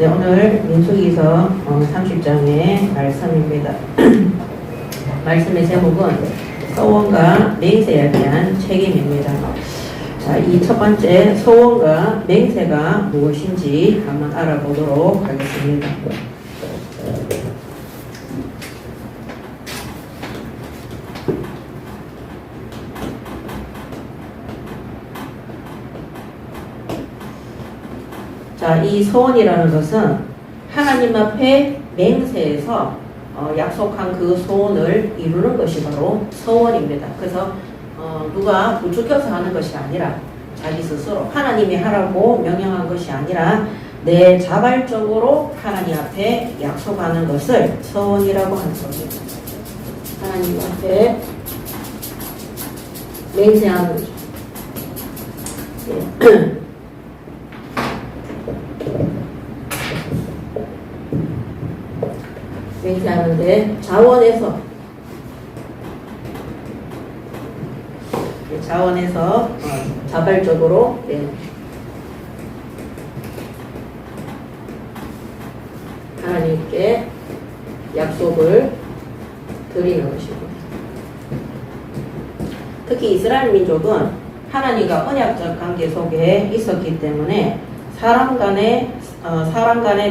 네, 오늘 민수기서 30장의 말씀입니다. 말씀의 제목은 서원과 맹세에 대한 책임입니다. 자, 이 첫 번째 서원과 맹세가 무엇인지 한번 알아보도록 하겠습니다. 자, 이 소원이라는 것은 하나님 앞에 맹세해서 약속한 그 소원을 이루는 것이 바로 소원입니다. 그래서 누가 부추겨서 하는 것이 아니라 자기 스스로 하나님이 하라고 명령한 것이 아니라 내 자발적으로 하나님 앞에 약속하는 것을 소원이라고 하는 겁니다. 하나님 앞에 맹세하는 거죠. 네. 맹세하는데 자원에서 자발적으로 하나님께 약속을 드리는 것입니다. 특히 이스라엘 민족은 하나님과 언약적 관계 속에 있었기 때문에 사람 간의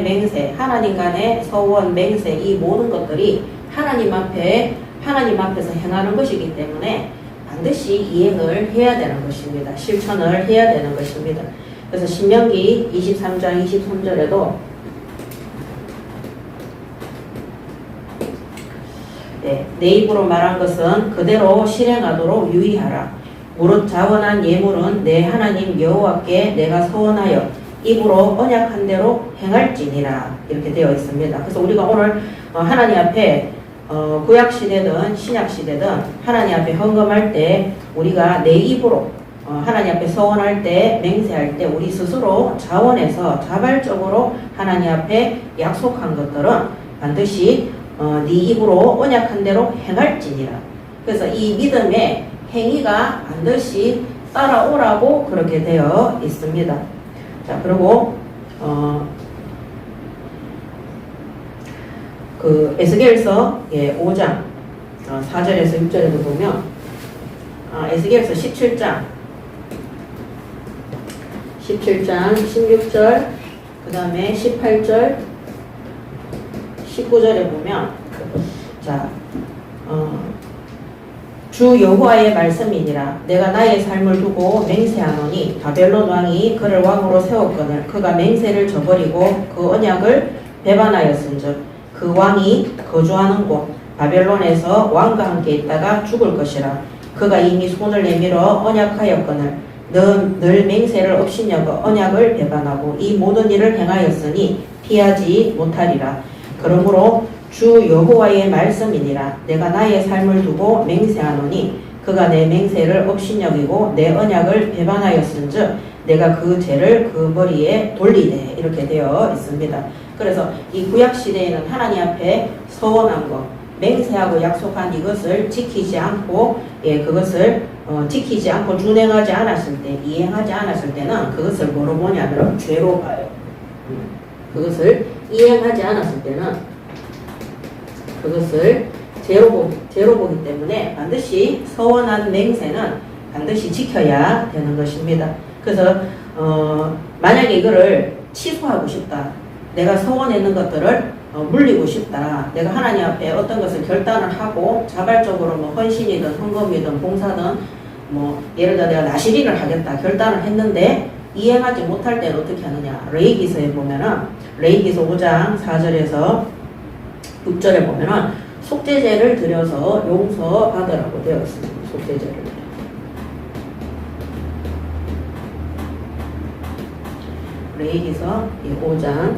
맹세, 하나님 간의 서원, 맹세, 이 모든 것들이 하나님 앞에서 행하는 것이기 때문에 반드시 이행을 해야 되는 것입니다. 실천을 해야 되는 것입니다. 그래서 신명기 23장 23절에도 내 입으로 말한 것은 그대로 실행하도록 유의하라. 무릇 자원한 예물은 내 하나님 여호와께 내가 서원하여 입으로 언약한 대로 행할지니라, 이렇게 되어 있습니다. 그래서 우리가 오늘 하나님 앞에 구약시대든 신약시대든 하나님 앞에 헌금할 때 우리가 내 입으로 하나님 앞에 서원할 때, 맹세할 때 우리 스스로 자원해서 자발적으로 하나님 앞에 약속한 것들은 반드시 네 입으로 언약한 대로 행할지니라. 그래서 이 믿음의 행위가 반드시 따라오라고 그렇게 되어 있습니다. 자, 그리고 그 에스겔서 5장 4절에서 6절에도 보면 에스겔서 17장 16절 그 다음에 18절 19절에 보면 자 주 여호와의 말씀이니라. 내가 나의 삶을 두고 맹세하노니 바벨론 왕이 그를 왕으로 세웠거늘 그가 맹세를 저버리고 그 언약을 배반하였은즉 그 왕이 거주하는 곳 바벨론에서 왕과 함께 있다가 죽을 것이라. 그가 이미 손을 내밀어 언약하였거늘 늘 맹세를 업신여겨 언약을 배반하고 이 모든 일을 행하였으니 피하지 못하리라. 그러므로 주 여호와의 말씀이니라. 내가 나의 삶을 두고 맹세하노니 그가 내 맹세를 업신여기고 내 언약을 배반하였은즉 내가 그 죄를 그 머리에 돌리되, 이렇게 되어 있습니다. 그래서 이 구약시대에는 하나님 앞에 서원한 것, 맹세하고 약속한 이것을 지키지 않고 그것을 지키지 않고 준행하지 않았을 때, 이행하지 않았을 때는 그것을 뭐로 보냐면 죄로 봐요. 그것을 이행하지 않았을 때는 그것을 죄로 보기 때문에 반드시 서원한 맹세는 반드시 지켜야 되는 것입니다. 그래서 만약에 이거를 취소하고 싶다, 내가 서원했는 것들을 물리고 싶다, 내가 하나님 앞에 어떤 것을 결단을 하고 자발적으로 뭐 헌신이든 헌금이든 봉사든 뭐 예를 들어 내가 나시린을 하겠다 결단을 했는데 이행하지 못할 때는 어떻게 하느냐. 레위기서에 보면은 레위기서 5장 4절에서 6절에 보면은 속죄제를 드려서 용서받으라고 되어 있습니다. 속죄제를. 레위기서 5장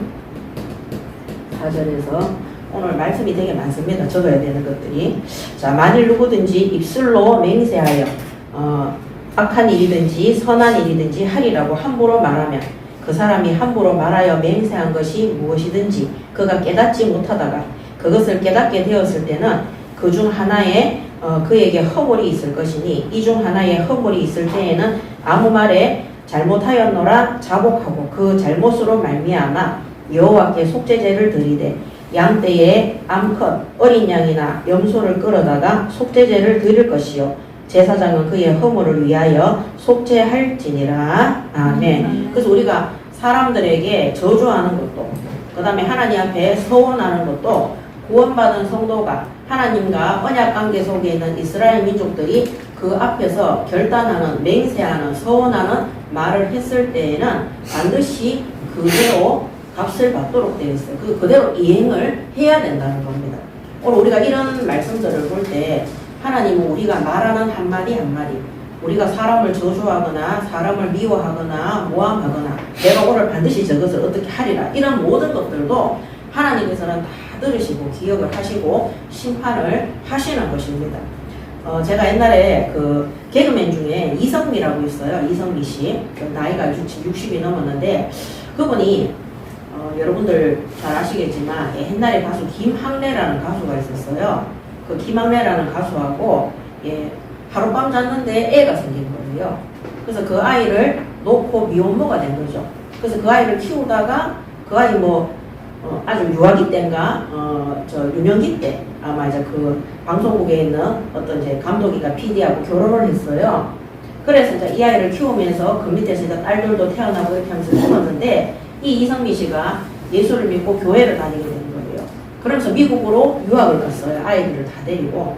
4절에서 오늘 말씀이 되게 많습니다. 적어야 되는 것들이. 자, 만일 누구든지 입술로 맹세하여 악한 일이든지 선한 일이든지 하리라고 함부로 말하면 그 사람이 함부로 말하여 맹세한 것이 무엇이든지 그가 깨닫지 못하다가 그것을 깨닫게 되었을 때는 그 중 하나에 그에게 허물이 있을 것이니 이 중 하나에 허물이 있을 때에는 아무 말에 잘못하였노라 자복하고 그 잘못으로 말미암아 여호와께 속죄제를 드리되 양떼에 암컷 어린 양이나 염소를 끌어다가 속죄제를 드릴 것이요 제사장은 그의 허물을 위하여 속죄할지니라. 아멘. 그래서 우리가 사람들에게 저주하는 것도 그 다음에 하나님 앞에 서원하는 것도 구원받은 성도가 하나님과 언약관계 속에 있는 이스라엘 민족들이 그 앞에서 결단하는 맹세하는 서원하는 말을 했을 때에는 반드시 그대로 값을 받도록 되어 있어요. 그대로 이행을 해야 된다는 겁니다. 오늘 우리가 이런 말씀들을 볼 때 하나님은 우리가 말하는 한마디 한마디 우리가 사람을 저주하거나 사람을 미워하거나 모함하거나 내가 오늘 반드시 저것을 어떻게 하리라 이런 모든 것들도 하나님께서는 다 들으시고 기억을 하시고 심판을 하시는 것입니다. 제가 옛날에 그 개그맨 중에 이성미라고 있어요. 이성미 씨. 나이가 60이 넘었는데 그분이 여러분들 잘 아시겠지만 옛날에 가수 김학래라는 가수가 있었어요. 그 김학래라는 가수하고 하룻밤 잤는데 애가 생긴 거예요. 그래서 그 아이를 놓고 미혼모가 된 거죠. 그래서 그 아이를 키우다가 그 아이 아주 유아기 때인가 유년기 때 아마 이제 그 방송국에 있는 어떤 이제 감독이가 PD하고 결혼을 했어요. 그래서 이제 이 아이를 키우면서 그 밑에서 이제 딸들도 태어나고 이렇게 하면서 키웠는데 이 이성미 씨가 예수를 믿고 교회를 다니게 된 거예요. 그러면서 미국으로 유학을 갔어요. 아이들을 다 데리고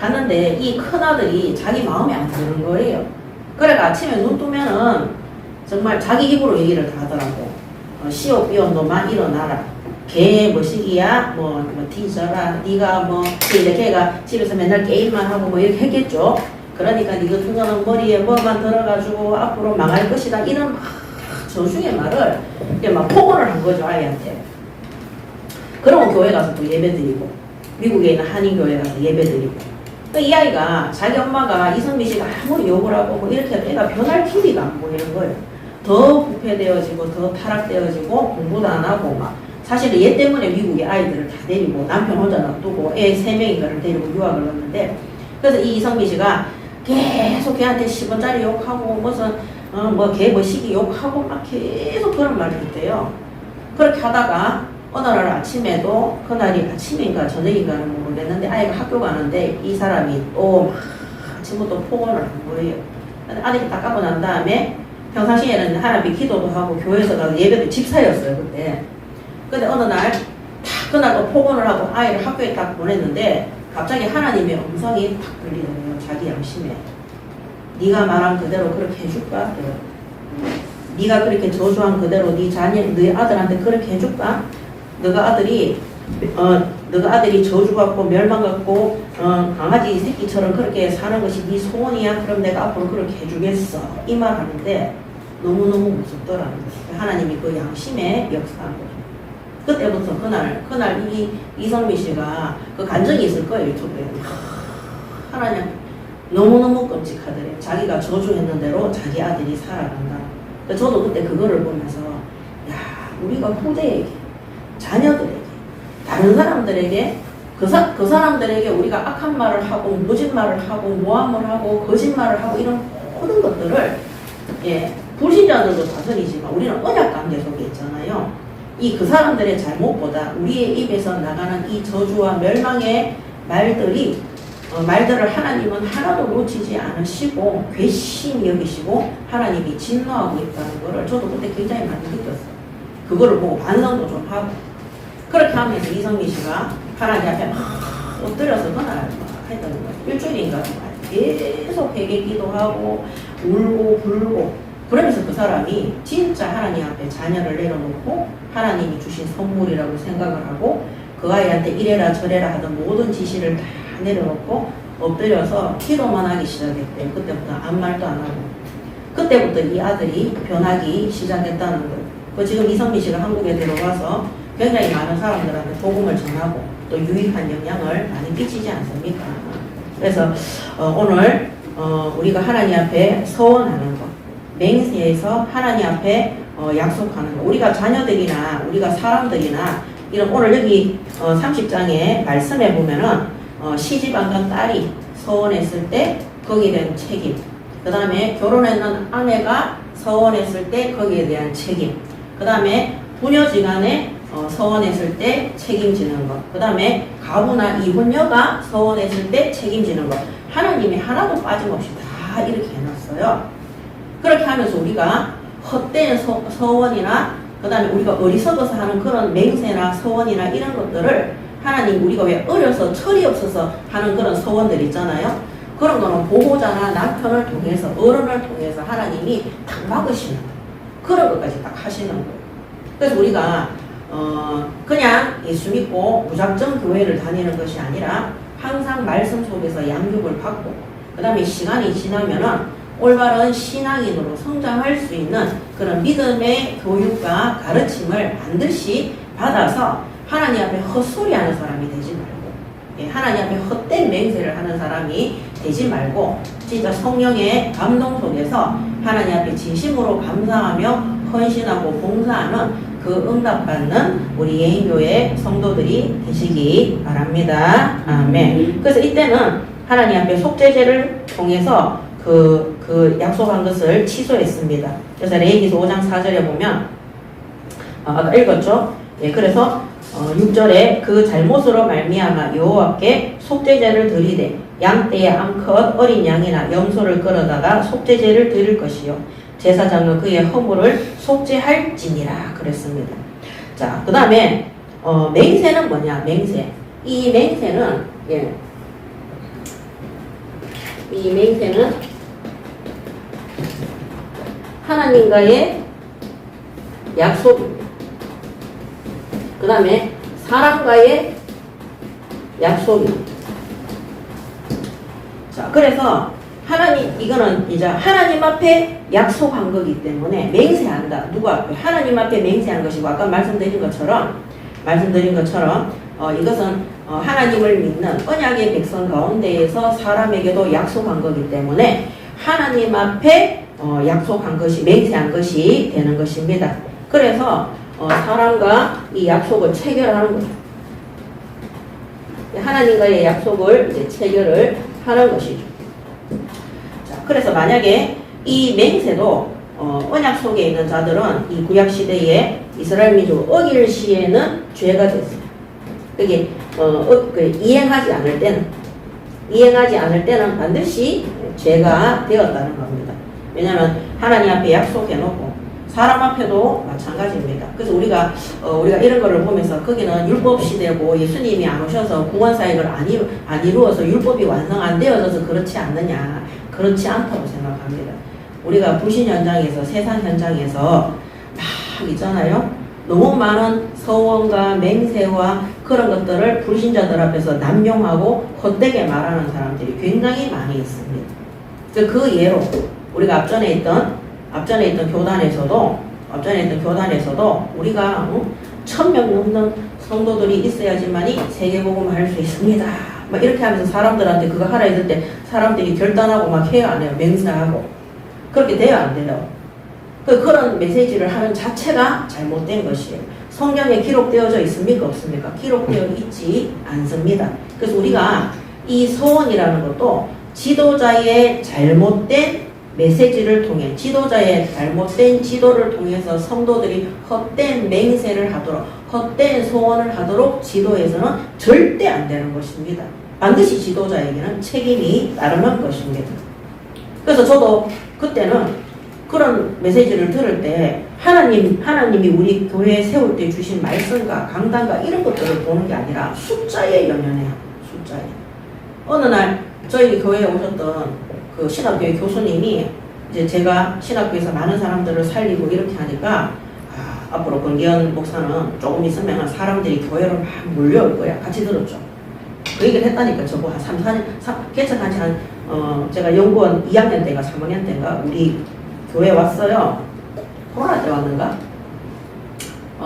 갔는데 이 큰아들이 자기 마음에 안 드는 거예요. 그래가 아침에 눈 뜨면은 정말 자기 입으로 얘기를 다 하더라고. 시옷 비옷 너만 일어나라. 걔 뭐시기야 뭐 뒤져라 네가 이제 걔가 집에서 맨날 게임만 하고 이렇게 했겠죠. 그러니까 네 같은 거는 머리에 뭐만 들어가지고 앞으로 망할 것이다 이런 막 저주의 말을 막 폭언을 한 거죠 아이한테. 그러고 교회 가서 또 예배 드리고 미국에 있는 한인교회 가서 예배 드리고 이 아이가 자기 엄마가 이성미 씨가 아무리 욕을 하고 이렇게 해도 애가 변할 기미가 안 보이는 거예요. 더 부패되어지고 더 타락되어지고 공부도 안 하고 사실은 얘 때문에 미국에 아이들을 다 데리고 남편 혼자 놔두고 애 3명인가를 데리고 유학을 갔는데 그래서 이 이성미 씨가 계속 걔한테 10원짜리 욕하고 무슨 걔 뭐시기 욕하고 막 계속 그런 말을 했대요. 그렇게 하다가 어느 날 아침에도 그날이 아침인가 저녁인가는 모르겠는데 아이가 학교 가는데 이 사람이 또 막 아침부터 폭언을 한 거예요. 아들이 다 까고 난 다음에 평상시에는 하나님 기도도 하고 교회에서 가서 예배도 집사였어요 그때. 근데 어느 날 그날 또 폭언을 하고 아이를 학교에 딱 보냈는데 갑자기 하나님의 음성이 탁 들리더래요. 자기 양심에. 네가 말한 그대로 그렇게 해줄까? 네가 그렇게 저주한 그대로 네 아들한테 그렇게 해줄까? 너가 아들이 저주받고 멸망받고 강아지 새끼처럼 그렇게 사는 것이 네 소원이야? 그럼 내가 앞으로 그렇게 해주겠어. 이 말 하는데 너무너무 무섭더라는 거예요. 하나님이 그 양심에 역사한 거죠. 그때부터 그날 이성미 씨가 그 간증이 있을 거예요. 유튜브에. 하나님 너무너무 끔찍하더래요. 자기가 저주했는 대로 자기 아들이 살아간다. 저도 그때 그거를 보면서 야 우리가 후대에게 자녀들에게 다른 사람들에게 그 사람들에게 우리가 악한 말을 하고 무진 말을 하고 모함을 하고 거짓말을 하고 이런 모든 것들을 불신자들도 다스리지만 우리는 언약 관계 속에 있잖아요. 그 사람들의 잘못보다 우리의 입에서 나가는 이 저주와 멸망의 말들을 하나님은 하나도 놓치지 않으시고 괘씸히 여기시고 하나님이 진노하고 있다는 거를 저도 그때 굉장히 많이 느꼈어요. 그거를 보고 반성도 좀 하고 그렇게 하면서 이성미 씨가 하나님 앞에 막 엎드려서 그날 했던 거예요. 일주일인가 계속 회개 기도하고 울고 불고 그러면서 그 사람이 진짜 하나님 앞에 자녀를 내려놓고 하나님이 주신 선물이라고 생각을 하고 그 아이한테 이래라 저래라 하던 모든 지시를 다 내려놓고 엎드려서 기도만 하기 시작했대요. 그때부터 아무 말도 안 하고 그때부터 이 아들이 변하기 시작했다는 거예요. 지금 이성미 씨가 한국에 들어와서 굉장히 많은 사람들한테 복음을 전하고 또 유익한 영향을 많이 끼치지 않습니까? 그래서 오늘 우리가 하나님 앞에 서원하는 것 맹세해서 하나님 앞에 약속하는 것 우리가 자녀들이나 우리가 사람들이나 이런 오늘 여기 30장의 말씀에 보면은 시집 안 간 딸이 서원했을 때 거기에 대한 책임 그 다음에 결혼했는 아내가 서원했을 때 거기에 대한 책임 그 다음에 부녀지간에 서원했을 때 책임지는 것. 그 다음에 가부나 이혼녀가 서원했을 때 책임지는 것. 하나님이 하나도 빠짐없이 다 이렇게 해놨어요. 그렇게 하면서 우리가 헛된 서원이나 그 다음에 우리가 어리석어서 하는 그런 맹세나 서원이나 이런 것들을 하나님 우리가 왜 어려서 철이 없어서 하는 그런 서원들 있잖아요. 그런 거는 보호자나 남편을 통해서 어른을 통해서 하나님이 딱 막으시는 그런 것까지 딱 하시는 거예요. 그래서 우리가 그냥 예수 믿고 무작정 교회를 다니는 것이 아니라 항상 말씀 속에서 양육을 받고 그 다음에 시간이 지나면은 올바른 신앙인으로 성장할 수 있는 그런 믿음의 교육과 가르침을 반드시 받아서 하나님 앞에 헛소리하는 사람이 되지 말고 하나님 앞에 헛된 맹세를 하는 사람이 되지 말고 진짜 성령의 감동 속에서 하나님 앞에 진심으로 감사하며 헌신하고 봉사하는 그 응답받는 우리 예인교회 성도들이 되시기 바랍니다. 아멘. 그래서 이때는 하나님 앞에 속죄제를 통해서 그 약속한 것을 취소했습니다. 그래서 레위기서 5장 4절에 보면 아까 읽었죠? 예, 그래서 6절에 그 잘못으로 말미암아 여호와께 속죄제를 드리되 양떼의 암컷 어린 양이나 염소를 끌어다가 속죄제를 드릴 것이요 제사장은 그의 허물을 속죄할지니라 그랬습니다. 자, 그 다음에 맹세는 뭐냐? 맹세. 이 맹세는 이 맹세는 하나님과의 약속입니다. 그 다음에 사람과의 약속입니다. 자, 그래서 이거는 이제 하나님 앞에 약속한 거기 때문에 맹세한다. 누구 앞에? 하나님 앞에 맹세한 것이고, 아까 말씀드린 것처럼, 이것은 하나님을 믿는 언약의 백성 가운데에서 사람에게도 약속한 거기 때문에 하나님 앞에 약속한 것이, 맹세한 것이 되는 것입니다. 그래서 사람과 이 약속을 체결하는 거죠. 하나님과의 약속을 이제 체결을 하는 것이죠. 자, 그래서 만약에 이 맹세도 언약 속에 있는 자들은 이 구약 시대에 이스라엘 민족을 어길 시에는 죄가 됐어요. 그게 이행하지 않을 때는 반드시 죄가 되었다는 겁니다. 왜냐하면 하나님 앞에 약속해놓고 사람 앞에도 마찬가지입니다. 그래서 우리가 이런 거를 보면서 거기는 율법 시대고 예수님이 안 오셔서 구원 사역을 안 이루어서 율법이 완성 안 되어져서 그렇지 않느냐. 그렇지 않다고 생각합니다. 우리가 불신 현장에서, 세상 현장에서 막 있잖아요. 너무 많은 서원과 맹세와 그런 것들을 불신자들 앞에서 남용하고 헛되게 말하는 사람들이 굉장히 많이 있습니다. 그 예로 우리가 앞전에 있던 교단에서도 우리가 1000명 넘는 성도들이 있어야지만이 세계복음을 할 수 있습니다. 막 이렇게 하면서 사람들한테 그거 하라 했을 때 사람들이 결단하고 막 해야 안 해요. 맹세하고. 그렇게 돼야 안 돼요. 그런 메시지를 하는 자체가 잘못된 것이에요. 성경에 기록되어져 있습니까? 없습니까? 기록되어 있지 않습니다. 그래서 우리가 이 서원이라는 것도 지도자의 잘못된 메시지를 통해, 지도자의 잘못된 지도를 통해서 성도들이 헛된 맹세를 하도록, 헛된 소원을 하도록 지도에서는 절대 안 되는 것입니다. 반드시 지도자에게는 책임이 따르는 것입니다. 그래서 저도 그때는 그런 메시지를 들을 때 하나님이 우리 교회에 세울 때 주신 말씀과 강단과 이런 것들을 보는 게 아니라 숫자에 연연해요. 숫자에. 어느 날 저희 교회에 오셨던 그 신학교의 교수님이 이제 제가 신학교에서 많은 사람들을 살리고 이렇게 하니까 앞으로 권기현 목사는 조금 있으면 사람들이 교회로 막 몰려올 거야. 같이 들었죠. 그 얘기를 했다니까. 저거 한 3, 4년 개척한 지 제가 연구원 2학년 때인가 3학년 때인가 우리 교회 왔어요. 코로나 때 왔는가?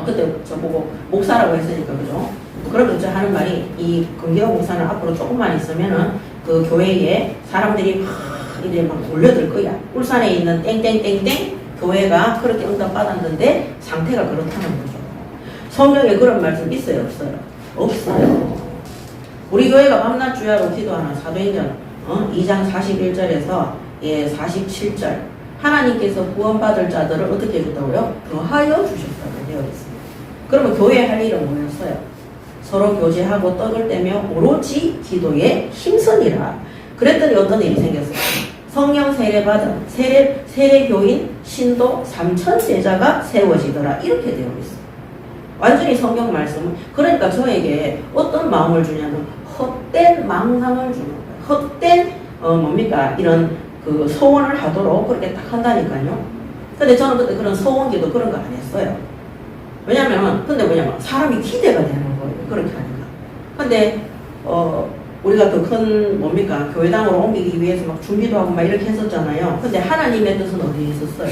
그때 저보고 목사라고 했으니까 그죠? 그러면서 하는 말이 이 권기현 목사는 앞으로 조금만 있으면은 그 교회에 사람들이 막 이제 막 몰려들 거야. 울산에 있는 땡땡땡땡 교회가 그렇게 응답받았는데 상태가 그렇다는 거죠. 성경에 그런 말씀 있어요? 없어요? 없어요. 우리 교회가 밤낮 주야로 기도하는 사도행전 2장 41절에서 47절 하나님께서 구원받을 자들을 어떻게 해줬다고요? 더하여 주셨다고 되어 있습니다. 그러면 교회 할 일은 뭐였어요? 서로 교제하고 떡을 떼며 오로지 기도에 힘쓰니라. 그랬더니 어떤 일이 생겼어요? 성령 세례받은 세례교인 신도 3천 제자가 세워지더라. 이렇게 되어 있어요. 완전히 성경 말씀은. 그러니까 저에게 어떤 마음을 주냐면 헛된 망상을 주는 거예요. 헛된 뭡니까? 이런 그 소원을 하도록 그렇게 딱 한다니까요. 근데 저는 그때 그런 소원기도 그런 거 안 했어요. 왜냐면 근데 뭐냐면 사람이 기대가 되는 거예요. 그렇게 하니까. 근데 우리가 그 큰 뭡니까? 교회당으로 옮기기 위해서 막 준비도 하고 막 이렇게 했었잖아요. 근데 하나님의 뜻은 어디에 있었어요?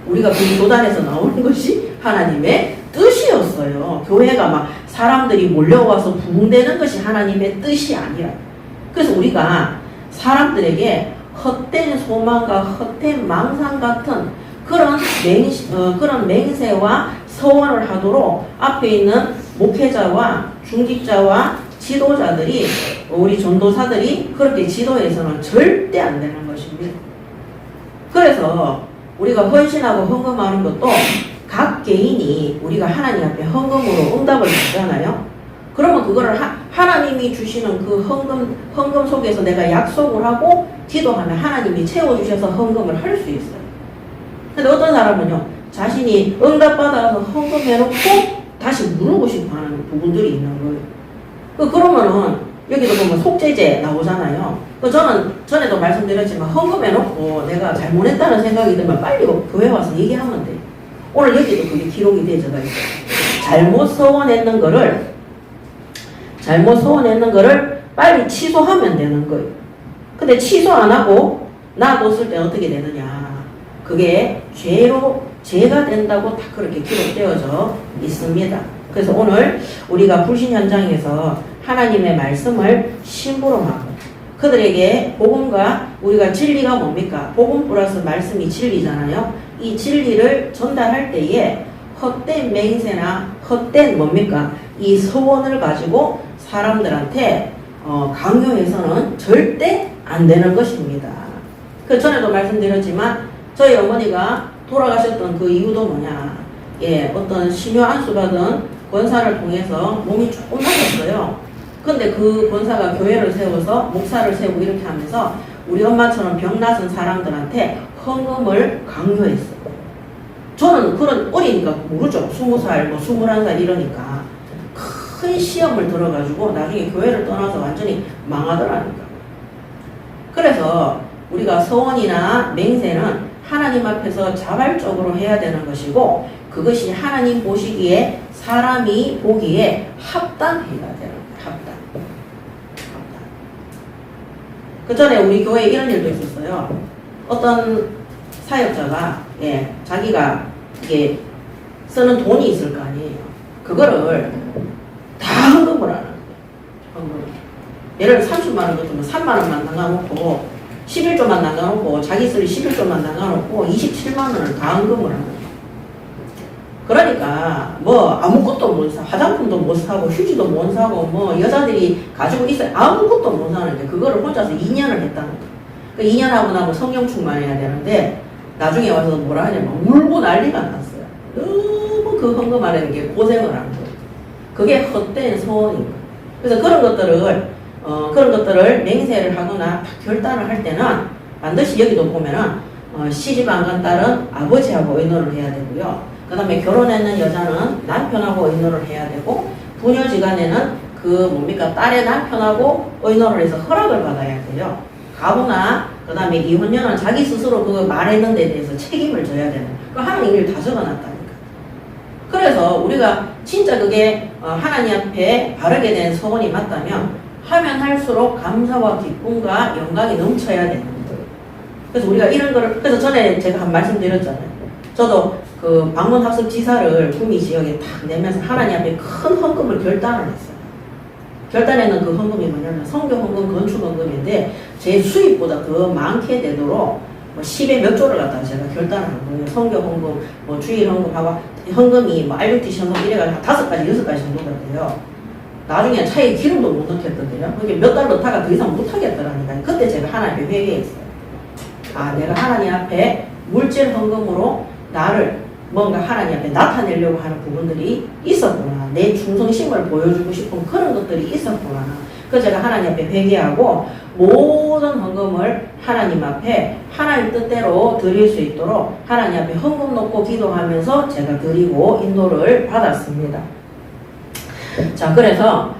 우리가 그 교단에서 나오는 것이 하나님의 뜻이었어요. 교회가 막 사람들이 몰려와서 부흥되는 것이 하나님의 뜻이 아니라. 그래서 우리가 사람들에게 헛된 소망과 헛된 망상 같은 그런 맹세와 서원을 하도록 앞에 있는 목회자와 중직자와 지도자들이, 우리 전도사들이 그렇게 지도해서는 절대 안 되는 것입니다. 그래서 우리가 헌신하고 헌금하는 것도 각 개인이 우리가 하나님 앞에 헌금으로 응답을 주잖아요. 그러면 그거를 하나님이 주시는 그 헌금 속에서 내가 약속을 하고 기도하면 하나님이 채워주셔서 헌금을 할 수 있어요. 근데 어떤 사람은요, 자신이 응답받아서 헌금해놓고 다시 물고 싶어 하는 부분들이 있는 거예요. 그러면은 여기도 보면 속죄제 나오잖아요. 저는 전에도 말씀드렸지만 헌금해놓고 내가 잘못했다는 생각이 들면 빨리 교회 와서 얘기하면 돼요. 오늘 여기도 그게 기록이 되어져 있어요. 잘못 서원했는 거를 빨리 취소하면 되는 거예요. 근데 취소 안 하고 놔뒀을 때 어떻게 되느냐. 그게 죄가 된다고 다 그렇게 기록되어져 있습니다. 그래서 오늘 우리가 불신 현장에서 하나님의 말씀을 심부름하고 그들에게 복음과 우리가 진리가 뭡니까? 복음 플러스 말씀이 진리잖아요. 이 진리를 전달할 때에 헛된 맹세나 헛된 뭡니까? 이 소원을 가지고 사람들한테 강요해서는 절대 안 되는 것입니다. 그 전에도 말씀드렸지만 저희 어머니가 돌아가셨던 그 이유도 뭐냐? 예, 어떤 심요 안수받은 권사를 통해서 몸이 조금 나셨어요. 근데 그 권사가 교회를 세워서 목사를 세우고 이렇게 하면서 우리 엄마처럼 병나선 사람들한테 헌금을 강요했어요. 저는 그런 어리니까 모르죠. 20살, 21살 이러니까. 큰 시험을 들어가지고 나중에 교회를 떠나서 완전히 망하더라니까. 그래서 우리가 서원이나 맹세는 하나님 앞에서 자발적으로 해야 되는 것이고 그것이 하나님 보시기에 사람이 보기에 합당해야 되는 거예요. 합당. 그 전에 우리 교회에 이런 일도 있었어요. 어떤 사역자가 자기가 이게 쓰는 돈이 있을 거 아니에요. 그거를 다 헌금을 하는 거예요. 헌금. 예를 들어 30만 원 같으면 3만 원만 나가놓고 11조만 나가놓고 자기 쓸 11조만 나가놓고 27만 원을 다 헌금을 하는 거예요. 그러니까 뭐 아무것도 못 사, 화장품도 못 사고 휴지도 못 사고 뭐 여자들이 가지고 있어요. 아무것도 못 사는데 그거를 혼자서 2년을 했다는 거예요. 그 2년 하고 나면 성령 충만해야 되는데 나중에 와서 뭐라 하냐면 울고 난리가 났어요. 너무 그 헌금하려는 게 고생을 한 거예요. 그게 헛된 소원인 거예요. 그래서 그런 것들을 맹세를 하거나 결단을 할 때는 반드시 여기도 보면은 시집 안 간 딸은 아버지하고 의논을 해야 되고요. 그 다음에 결혼했는 여자는 남편하고 의논을 해야 되고 부녀지간에는 딸의 남편하고 의논을 해서 허락을 받아야 돼요. 가부나 그 다음에 이혼녀는 자기 스스로 그거 말했는 데 대해서 책임을 져야 되는 그 하나님 일을 다 적어놨다니까. 그래서 우리가 진짜 그게 하나님 앞에 바르게 된 소원이 맞다면 하면 할수록 감사와 기쁨과 영광이 넘쳐야 되는 거예요. 그래서 우리가 이런 거를, 그래서 전에 제가 한 말씀 드렸잖아요. 저도 그 방문학습 지사를 구미 지역에 딱 내면서 하나님 앞에 큰 헌금을 결단을 했어요. 결단에는 그 헌금이 뭐냐면 성교 헌금, 건축 헌금인데 제 수입보다 더 많게 되도록 10에 몇 조를 갖다가 제가 결단을 한 거예요. 성교 헌금, 주일 헌금하고 헌금이 RUTC 헌금 이래가지고 5가지, 6가지 정도가 돼요. 나중에 차에 기름도 못 넣겠던데요. 그게 몇 달 넣다가 더 이상 못 하겠더라니까. 그때 제가 하나님 앞에 회개했어요. 아, 내가 하나님 앞에 물질 헌금으로 나를 뭔가 하나님 앞에 나타내려고 하는 부분들이 있었구나. 내 충성심을 보여주고 싶은 그런 것들이 있었구나. 그래서 제가 하나님 앞에 회개하고 모든 헌금을 하나님 앞에 하나님 뜻대로 드릴 수 있도록 하나님 앞에 헌금 놓고 기도하면서 제가 드리고 인도를 받았습니다. 자, 그래서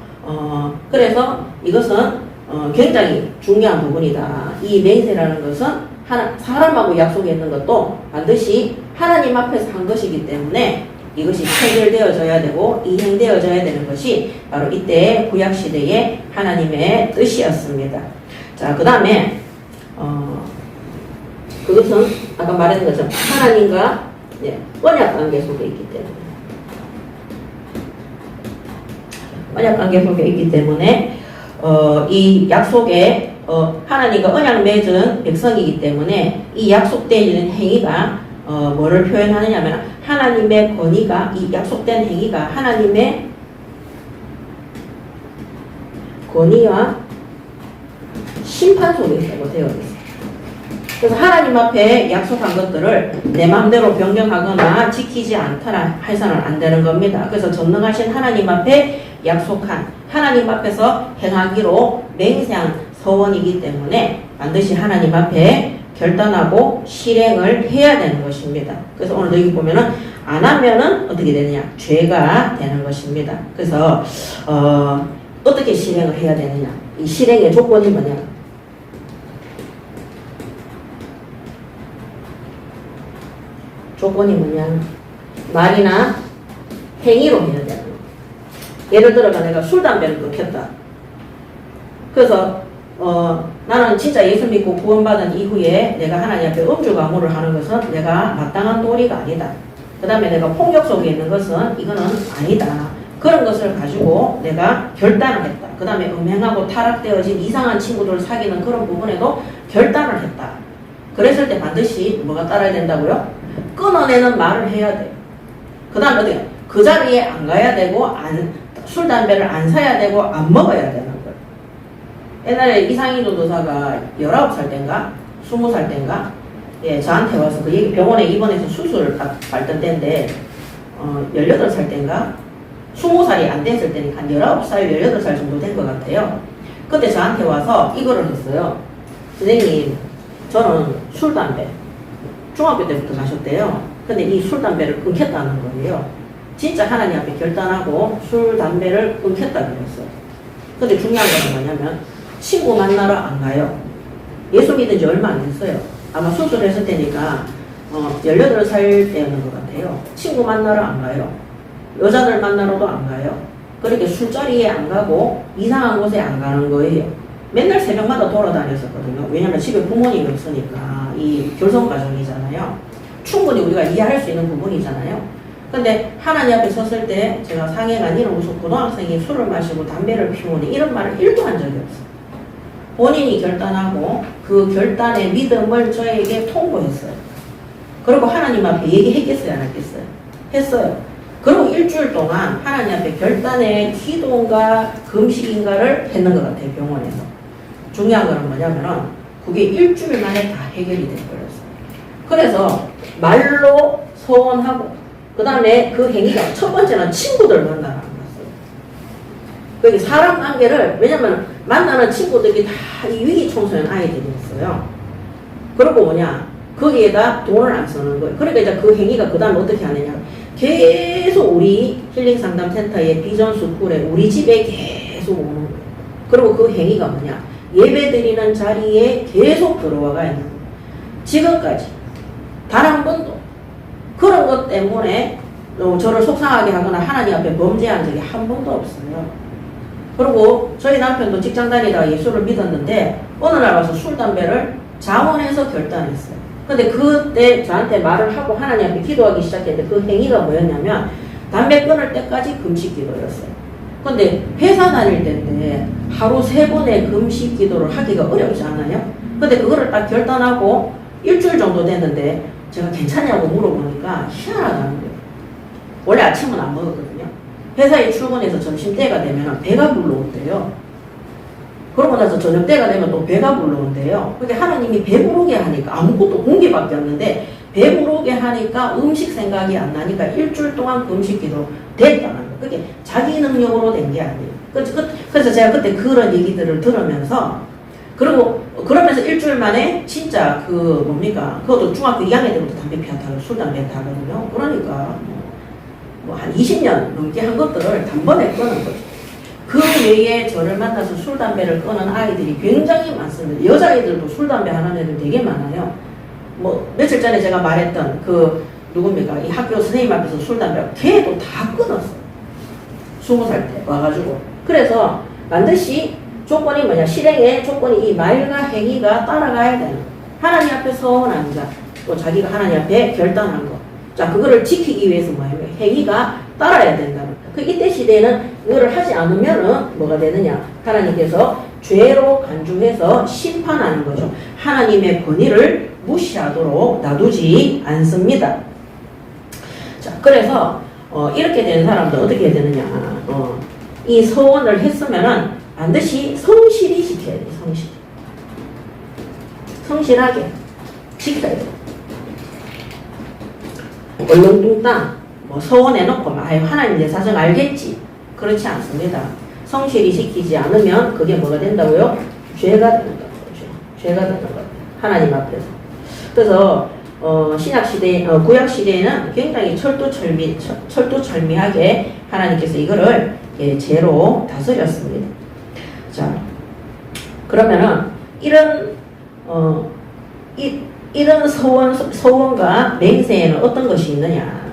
이것은 굉장히 중요한 부분이다. 이 맹세라는 것은 사람하고 약속했는 것도 반드시 하나님 앞에서 한 것이기 때문에 이것이 체결되어져야 되고 이행되어져야 되는 것이 바로 이때 구약시대의 하나님의 뜻이었습니다. 자, 그 다음에 그것은 아까 말했던 것처럼 하나님과 언약관계 속에 있기 때문에 언약관계 속에 있기 때문에 이 약속에 하나님과 언약 맺은 백성이기 때문에 이 약속되는 행위가 뭐를 표현하느냐면 하나님의 권위가 이 약속된 행위가 하나님의 권위와 심판 속에 있다고 되어 있어요. 그래서 하나님 앞에 약속한 것들을 내 마음대로 변경하거나 지키지 않거나 해서는 안 되는 겁니다. 그래서 전능하신 하나님 앞에 약속한 하나님 앞에서 행하기로 맹세한 서원이기 때문에 반드시 하나님 앞에 결단하고 실행을 해야 되는 것입니다. 그래서 오늘 여기 보면은 안 하면은 어떻게 되느냐? 죄가 되는 것입니다. 그래서 어떻게 실행을 해야 되느냐? 이 실행의 조건이 뭐냐? 조건이 뭐냐? 말이나 행위로 해야 되는 거. 예를 들어가 내가 술, 담배를 끊겠다. 그래서 나는 진짜 예수 믿고 구원받은 이후에 내가 하나님 앞에 음주 가무를 하는 것은 내가 마땅한 도리가 아니다. 그 다음에 내가 폭력 속에 있는 것은 이거는 아니다. 그런 것을 가지고 내가 결단을 했다. 그 다음에 음행하고 타락되어진 이상한 친구들을 사귀는 그런 부분에도 결단을 했다. 그랬을 때 반드시 뭐가 따라야 된다고요? 끊어내는 말을 해야 돼. 그 다음에 어떻게? 그 자리에 안 가야 되고 술, 담배를 안 사야 되고 안 먹어야 되는 거예요. 옛날에 이상희 전도사가 19살 땐가 20살 땐가 저한테 와서 그 병원에 입원해서 수술을 받던 때인데 18살 땐가 20살이 안 됐을 때니까 한 19살, 18살 정도 된 것 같아요. 그때 저한테 와서 이거를 했어요. 선생님, 저는 술, 담배 중학교 때부터 마셨대요. 근데 이 술, 담배를 끊겠다는 거예요. 진짜 하나님 앞에 결단하고 술, 담배를 끊겠다 그랬어요. 근데 중요한 건 뭐냐면 친구 만나러 안 가요. 예수 믿은 지 얼마 안 됐어요. 아마 수술했을 때니까 18살 때였는 것 같아요. 친구 만나러 안 가요. 여자들 만나러도 안 가요. 그렇게 술자리에 안 가고 이상한 곳에 안 가는 거예요. 맨날 새벽마다 돌아다녔었거든요. 왜냐면 집에 부모님이 없으니까 이 결손가정이잖아요. 충분히 우리가 이해할 수 있는 부분이잖아요. 근데 하나님 앞에 섰을 때 제가 상해가 아니라 무슨 고등학생이 술을 마시고 담배를 피우니 이런 말을 1도 한 적이 없어요. 본인이 결단하고 그 결단의 믿음을 저에게 통보했어요. 그리고 하나님 앞에 얘기했겠어요, 안 했겠어요? 했어요. 그리고 일주일 동안 하나님 앞에 결단의 기도인가 금식인가를 했는 것 같아요, 병원에서. 중요한 건 뭐냐면은 그게 일주일 만에 다 해결이 돼버렸어요. 그래서 말로 서원하고 그 다음에 그 행위가 첫 번째는 친구들 만나러 안 갔어요. 그게 사람 관계를, 왜냐면 만나는 친구들이 다 이 위기청소년 아이들이었어요. 그리고 뭐냐, 거기에다 돈을 안 쓰는 거예요. 그러니까 이제 그 행위가 그 다음에 어떻게 하느냐, 계속 우리 힐링상담센터의 비전스쿨에 우리 집에 계속 오는 거예요. 그리고 그 행위가 뭐냐, 예배 드리는 자리에 계속 들어와가 있는 거예요. 지금까지 단 한 번도 그런 것 때문에 저를 속상하게 하거나 하나님 앞에 범죄한 적이 한 번도 없어요. 그리고 저희 남편도 직장 다니다가 예수를 믿었는데 어느 날 와서 술, 담배를 자원해서 결단했어요. 근데 그때 저한테 말을 하고 하나님 앞에 기도하기 시작했는데 그 행위가 뭐였냐면 담배 끊을 때까지 금식 기도였어요. 근데 회사 다닐 때인데 하루 3번의 금식 기도를 하기가 어렵지 않아요? 근데 그거를 딱 결단하고 일주일 정도 됐는데 제가 괜찮냐고 물어보니까 희한하다는 거예요. 원래 아침은 안 먹었거든요. 회사에 출근해서 점심때가 되면 배가 불러온대요. 그러고 나서 저녁때가 되면 또 배가 불러온대요. 근데 하나님이 배부르게 하니까 아무것도 공기밖에 없는데 배부르게 하니까 음식 생각이 안 나니까 일주일 동안 그 음식 기도 됐다는 거. 그게 자기 능력으로 된 게 아니에요. 그래서 제가 그때 그런 얘기들을 들으면서 그리고 그러면서 일주일 만에 진짜 그 뭡니까? 그것도 중학교 2학년 때부터 담배 피웠다고 술 담배 하거든요. 그러니까 뭐 한 20년 넘게 한 것들을 단번에 끊은 거죠. 그 외에 저를 만나서 술 담배를 끊은 아이들이 굉장히 많습니다. 여자애들도 술 담배 하는 애들 되게 많아요. 뭐 며칠 전에 제가 말했던 그 누굽니까? 이 학교 선생님 앞에서 술 담배 걔도 다 끊었어. 20살 때 와가지고. 그래서 반드시 조건이 뭐냐? 실행의 조건이 이 말과 행위가 따라가야 되는 거. 하나님 앞에 서원한 자, 또 자기가 하나님 앞에 결단한 거. 자, 그거를 지키기 위해서 뭐예요? 행위가 따라야 된다는 거. 그 이때 시대에는 이거를 하지 않으면은 뭐가 되느냐? 하나님께서 죄로 간주해서 심판하는 거죠. 하나님의 권위를 무시하도록 놔두지 않습니다. 자, 그래서 이렇게 된 사람도 어떻게 해야 되느냐? 이 서원을 했으면은 반드시 성실히 지켜야 돼요. 성실하게 지켜야 돼요. 얼렁뚱땅 뭐 서원해놓고 아유 하나님 내 사정 알겠지. 그렇지 않습니다. 성실히 지키지 않으면 그게 뭐가 된다고요? 죄가 되는 거죠. 죄가 되는 거예요. 하나님 앞에서. 그래서 신약시대, 구약시대에는 굉장히 철두철미하게 하나님께서 이거를 죄로 다스렸습니다. 자, 그러면은 이런 서원과 맹세에는 어떤 것이 있느냐?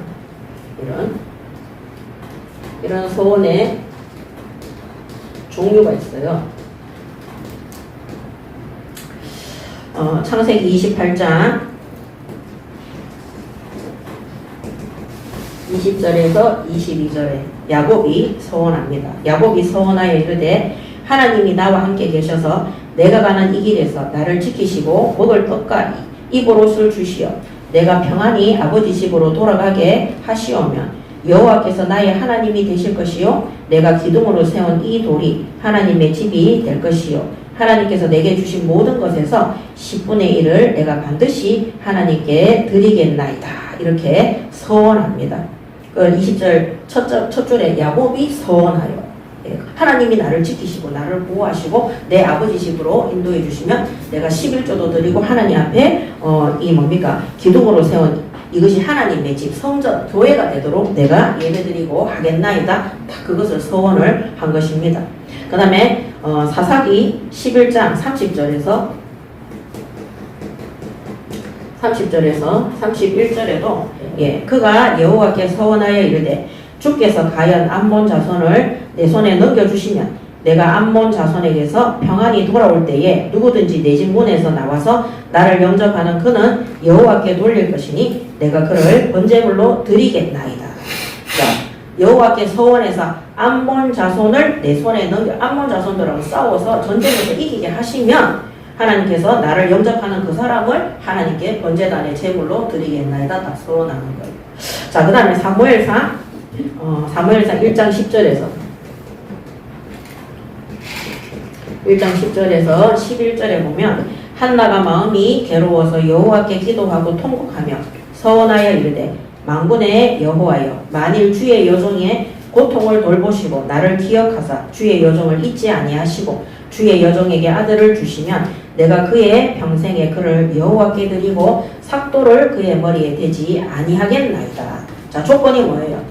이런 서원의 종류가 있어요. 창세기 28장 20절에서 22절에 야곱이 서원합니다. 야곱이 서원하여 이르되 하나님이 나와 함께 계셔서 내가 가는 이 길에서 나를 지키시고 먹을 떡과 입을 옷을 주시어 내가 평안히 아버지 집으로 돌아가게 하시오면 여호와께서 나의 하나님이 되실 것이요 내가 기둥으로 세운 이 돌이 하나님의 집이 될 것이요 하나님께서 내게 주신 모든 것에서 10분의 1을 내가 반드시 하나님께 드리겠나이다. 이렇게 서원합니다. 20절 첫 줄에 야곱이 서원하여 하나님이 나를 지키시고 나를 보호하시고 내 아버지 집으로 인도해 주시면 내가 11조도 드리고 하나님 앞에 이 뭡니까? 기둥으로 세운 이것이 하나님의 집 성전 교회가 되도록 내가 예배드리고 하겠나이다. 다 그것을 서원을 한 것입니다. 그 다음에 사사기 11장 30절에서 31절에도 그가 여호와께 서원하여 이르되 주께서 가연 암몬 자손을 내 손에 넘겨주시면 내가 암몬 자손에게서 평안히 돌아올 때에 누구든지 내 집 문에서 나와서 나를 영접하는 그는 여호와께 돌릴 것이니 내가 그를 번제물로 드리겠나이다. 자, 여호와께 서원해서 암몬 자손을 내 손에 넘겨 암몬 자손들하고 싸워서 전쟁에서 이기게 하시면 하나님께서 나를 영접하는 그 사람을 하나님께 번제단의 제물로 드리겠나이다. 다 서원하는 거예요. 자, 그 다음에 사무엘상 1장 10절에서 11절에 보면 한나가 마음이 괴로워서 여호와께 기도하고 통곡하며 서원하여 이르되 만군의 여호와여 만일 주의 여종의 고통을 돌보시고 나를 기억하사 주의 여종을 잊지 아니하시고 주의 여종에게 아들을 주시면 내가 그의 평생에 그를 여호와께 드리고 삭도를 그의 머리에 대지 아니하겠나이다. 자, 조건이 뭐예요?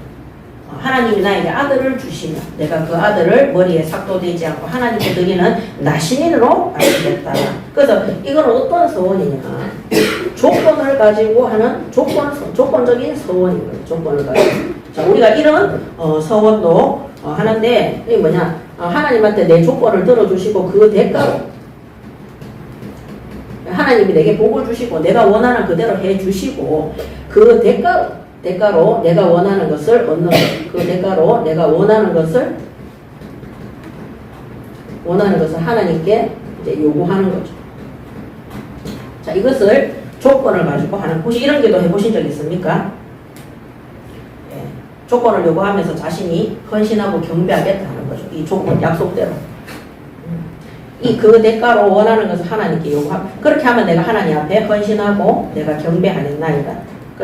하나님이 나에게 아들을 주시면 내가 그 아들을 머리에 삭도되지 않고 하나님께 드리는 나신인으로 바치겠다. 그래서 이건 어떤 서원이냐? 조건을 가지고 하는 조건적인 서원인 거예요. 조건을 가지고. 자, 우리가 이런 서원도 하는데 이게 뭐냐? 하나님한테 내 조건을 들어주시고 그 대가로 하나님이 내게 복을 주시고 내가 원하는 그대로 해주시고 그 대가로 내가 원하는 것을 얻는 것. 그 대가로 내가 원하는 것을 하나님께 이제 요구하는 거죠. 자, 이것을 조건을 가지고 하는, 혹시 이런 기도 해보신 적 있습니까? 조건을 요구하면서 자신이 헌신하고 경배하겠다는 거죠. 이 조건, 약속대로. 그 대가로 원하는 것을 하나님께 요구하고 그렇게 하면 내가 하나님 앞에 헌신하고 내가 경배하겠나이다.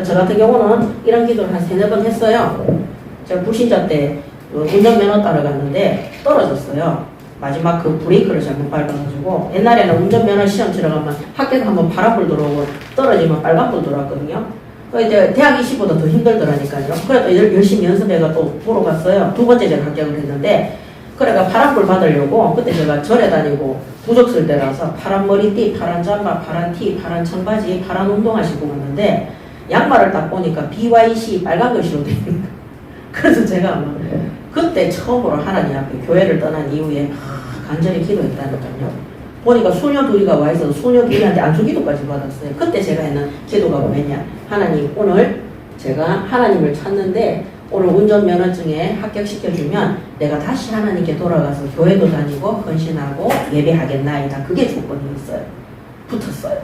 저 같은 경우는 이런 기도를 한 3-4번 했어요. 제가 불신자 때 운전면허 따라갔는데 떨어졌어요. 마지막 그 브레이크를 잘못 밟아가지고 옛날에는 운전면허 시험 치러 가면 학교에서 한번 파란불 들어오고 떨어지면 빨간불 들어왔거든요. 이제 대학 20보다 더 힘들더라니까요. 그래도 열심히 연습해가 또 보러 갔어요. 2번째 제가 합격을 했는데 그래가 파란불 받으려고 그때 제가 절에 다니고 부적쓸 때라서 파란 머리띠, 파란 잠바, 파란 티, 파란 청바지, 파란 운동화 신고 갔는데 양말을 딱 보니까 BYC 빨간 글씨로 돼 있는 거예요. 그래서 제가 그때 처음으로 하나님 앞에 교회를 떠난 이후에 간절히 기도했다니까요. 보니까 수녀 둘이가 와 있어서 수녀 둘이한테 안수기도까지 받았어요. 그때 제가 했는 기도가 뭐냐. 하나님, 오늘 제가 하나님을 찾는데 오늘 운전면허증에 합격시켜주면 내가 다시 하나님께 돌아가서 교회도 다니고 헌신하고 예배하겠나이다. 그게 조건이었어요. 붙었어요.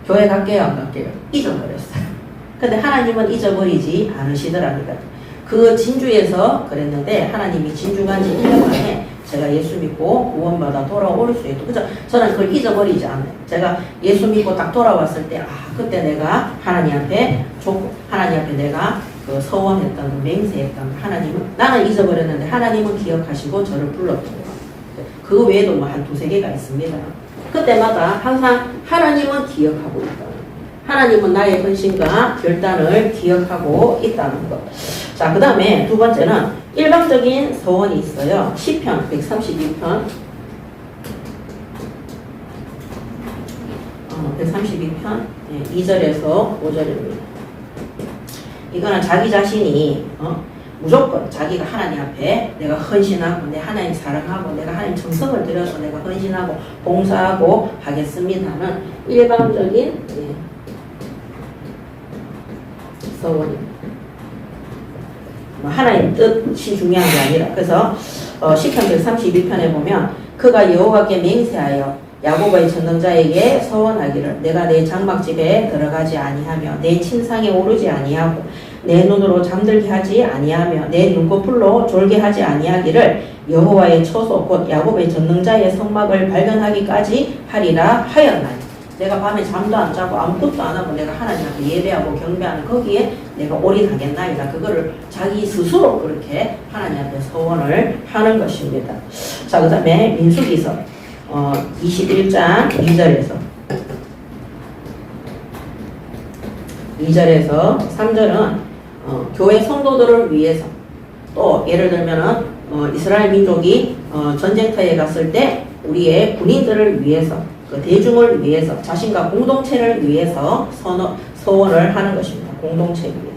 교회 갈게요, 안 갈게요? 잊어버렸어요. 근데 하나님은 잊어버리지 않으시더랍니다. 그 진주에서 그랬는데 하나님이 진주 간지 1년 만에 제가 예수 믿고 구원받아 돌아올 수 있도록 그죠? 저는 그걸 잊어버리지 않아요. 제가 예수 믿고 딱 돌아왔을 때 그때 내가 하나님 앞에 내가 그 서원했던 그 맹세했던 하나님은 나는 잊어버렸는데 하나님은 기억하시고 저를 불렀던 거. 그 외에도 뭐 한 2-3개가 있습니다. 그때마다 항상 하나님은 기억하고 있다. 하나님은 나의 헌신과 결단을 기억하고 있다는 것. 자, 그 다음에 2번째는 일방적인 서원이 있어요. 시편 132편 132편 2절에서 5절입니다. 이거는 자기 자신이 무조건 자기가 하나님 앞에 내가 헌신하고 내 하나님 사랑하고 내가 하나님 정성을 들여서 내가 헌신하고 봉사하고 하겠습니다는 일방적인 서원입니다. 하나님 뜻이 중요한 게 아니라 그래서 시편 131편에 보면 그가 여호와께 맹세하여 야곱의 전능자에게 서원하기를 내가 내 장막집에 들어가지 아니하며 내 침상에 오르지 아니하고 내 눈으로 잠들게 하지 아니하며 내 눈꺼풀로 졸게 하지 아니하기를 여호와의 처소 곧 야곱의 전능자의 성막을 발견하기까지 하리라 하였나니. 내가 밤에 잠도 안 자고 아무것도 안 하고 내가 하나님 앞에 예배하고 경배하는 거기에 내가 올인하겠나이다. 그거를 자기 스스로 그렇게 하나님 앞에 서원을 하는 것입니다. 자, 그 다음에 민수기서 21장 2절에서 3절은 교회 성도들을 위해서 또 예를 들면은 이스라엘 민족이 전쟁터에 갔을 때 우리의 군인들을 위해서 그 대중을 위해서 자신과 공동체를 위해서 서원을 하는 것입니다. 공동체를 위해서.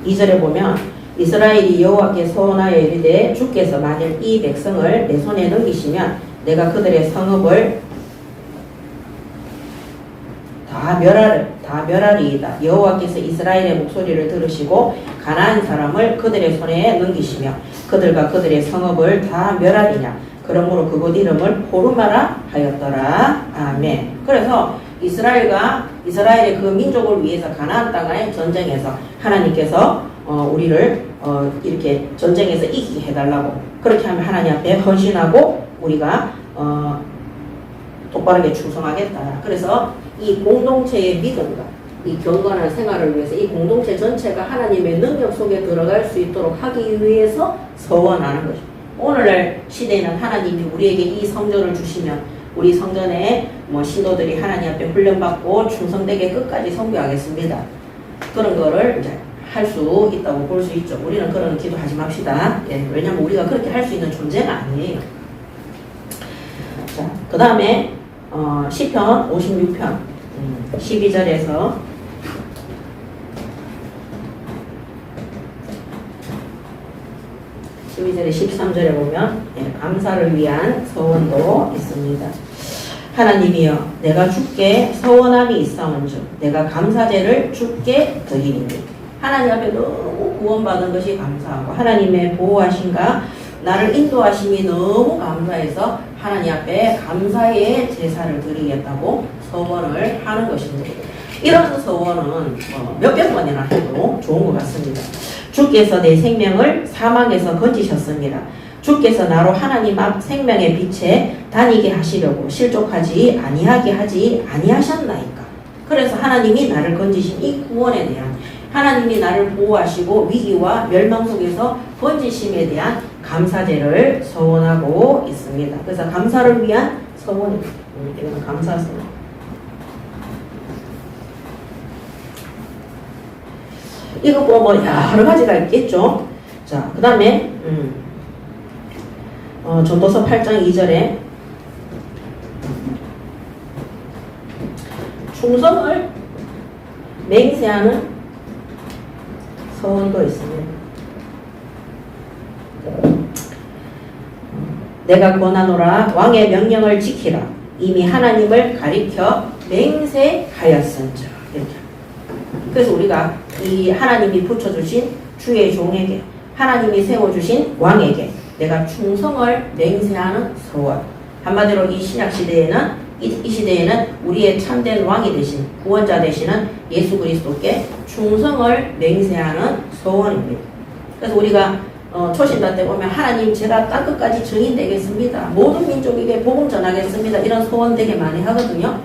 2절에 보면 이스라엘이 여호와께 서원하여 이르되 주께서 만일 이 백성을 내 손에 넘기시면 내가 그들의 성읍을 다 멸하리이다. 여호와께서 이스라엘의 목소리를 들으시고 가나안 사람을 그들의 손에 넘기시며 그들과 그들의 성읍을 다 멸하리냐. 그러므로 그곳 이름을 호르마라 하였더라. 아멘. 그래서 이스라엘의 그 민족을 위해서 가나안 땅의 전쟁에서 하나님께서 우리를 이렇게 전쟁에서 이기게 해달라고 그렇게 하면 하나님 앞에 헌신하고 우리가 똑바르게 충성하겠다. 그래서 이 공동체의 믿음과 이 경건한 생활을 위해서 이 공동체 전체가 하나님의 능력 속에 들어갈 수 있도록 하기 위해서 서원하는 것입니다. 오늘날 시대에는 하나님이 우리에게 이 성전을 주시면 우리 성전에 신도들이 하나님 앞에 훈련받고 충성되게 끝까지 선교하겠습니다. 그런 거를 이제 할 수 있다고 볼 수 있죠. 우리는 그런 기도하지 맙시다. 왜냐하면 우리가 그렇게 할 수 있는 존재는 아니에요. 자, 그 다음에 시편 56편 12절에서 12절에 13절에 보면 감사를 위한 서원도 있습니다. 하나님이여 내가 주께 서원함이 있사온즉 내가 감사제를 주께 드리리니. 하나님 앞에 너무 구원받은 것이 감사하고 하나님의 보호하심과 나를 인도하심이 너무 감사해서 하나님 앞에 감사의 제사를 드리겠다고 서원을 하는 것입니다. 이런 서원은 몇백 번이나 해도 좋은 것 같습니다. 주께서 내 생명을 사망에서 건지셨습니다. 주께서 나로 하나님 앞 생명의 빛에 다니게 하시려고 실족하지 아니하게 하지 아니하셨나이까. 그래서 하나님이 나를 건지신 이 구원에 대한, 하나님이 나를 보호하시고 위기와 멸망 속에서 건지심에 대한 감사제를 서원하고 있습니다. 그래서 감사를 위한 서원입니다. 이거는 감사서원. 이거 뭐 여러 가지가 있겠죠. 자, 그 다음에 전도서 8장 2절에 충성을 맹세하는 서원도 있습니다. 내가 권하노라 왕의 명령을 지키라. 이미 하나님을 가리켜 맹세하였은즉. 이렇게. 그래서 우리가 이 하나님이 붙여주신 주의 종에게, 하나님이 세워주신 왕에게 내가 충성을 맹세하는 서원. 한마디로 이 신약 시대에는 이 시대에는 우리의 참된 왕이 되신, 구원자 되시는 예수 그리스도께 충성을 맹세하는 서원입니다. 그래서 우리가 초신자 때 보면 하나님 제가 땅끝까지 증인 되겠습니다. 모든 민족에게 복음 전하겠습니다. 이런 소원 되게 많이 하거든요.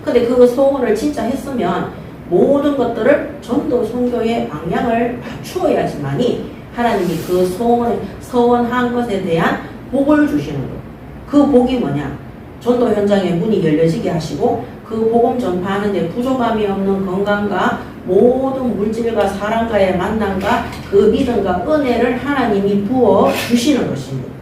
근데 그 소원을 진짜 했으면 모든 것들을 전도 선교의 방향을 맞추어야지만이 하나님이 그 서원한 것에 대한 복을 주시는 거예요. 그 복이 뭐냐? 전도 현장에 문이 열려지게 하시고 그 복음 전파하는 데 부족함이 없는 건강과 모든 물질과 사람과의 만남과 그 믿음과 은혜를 하나님이 부어 주시는 것입니다.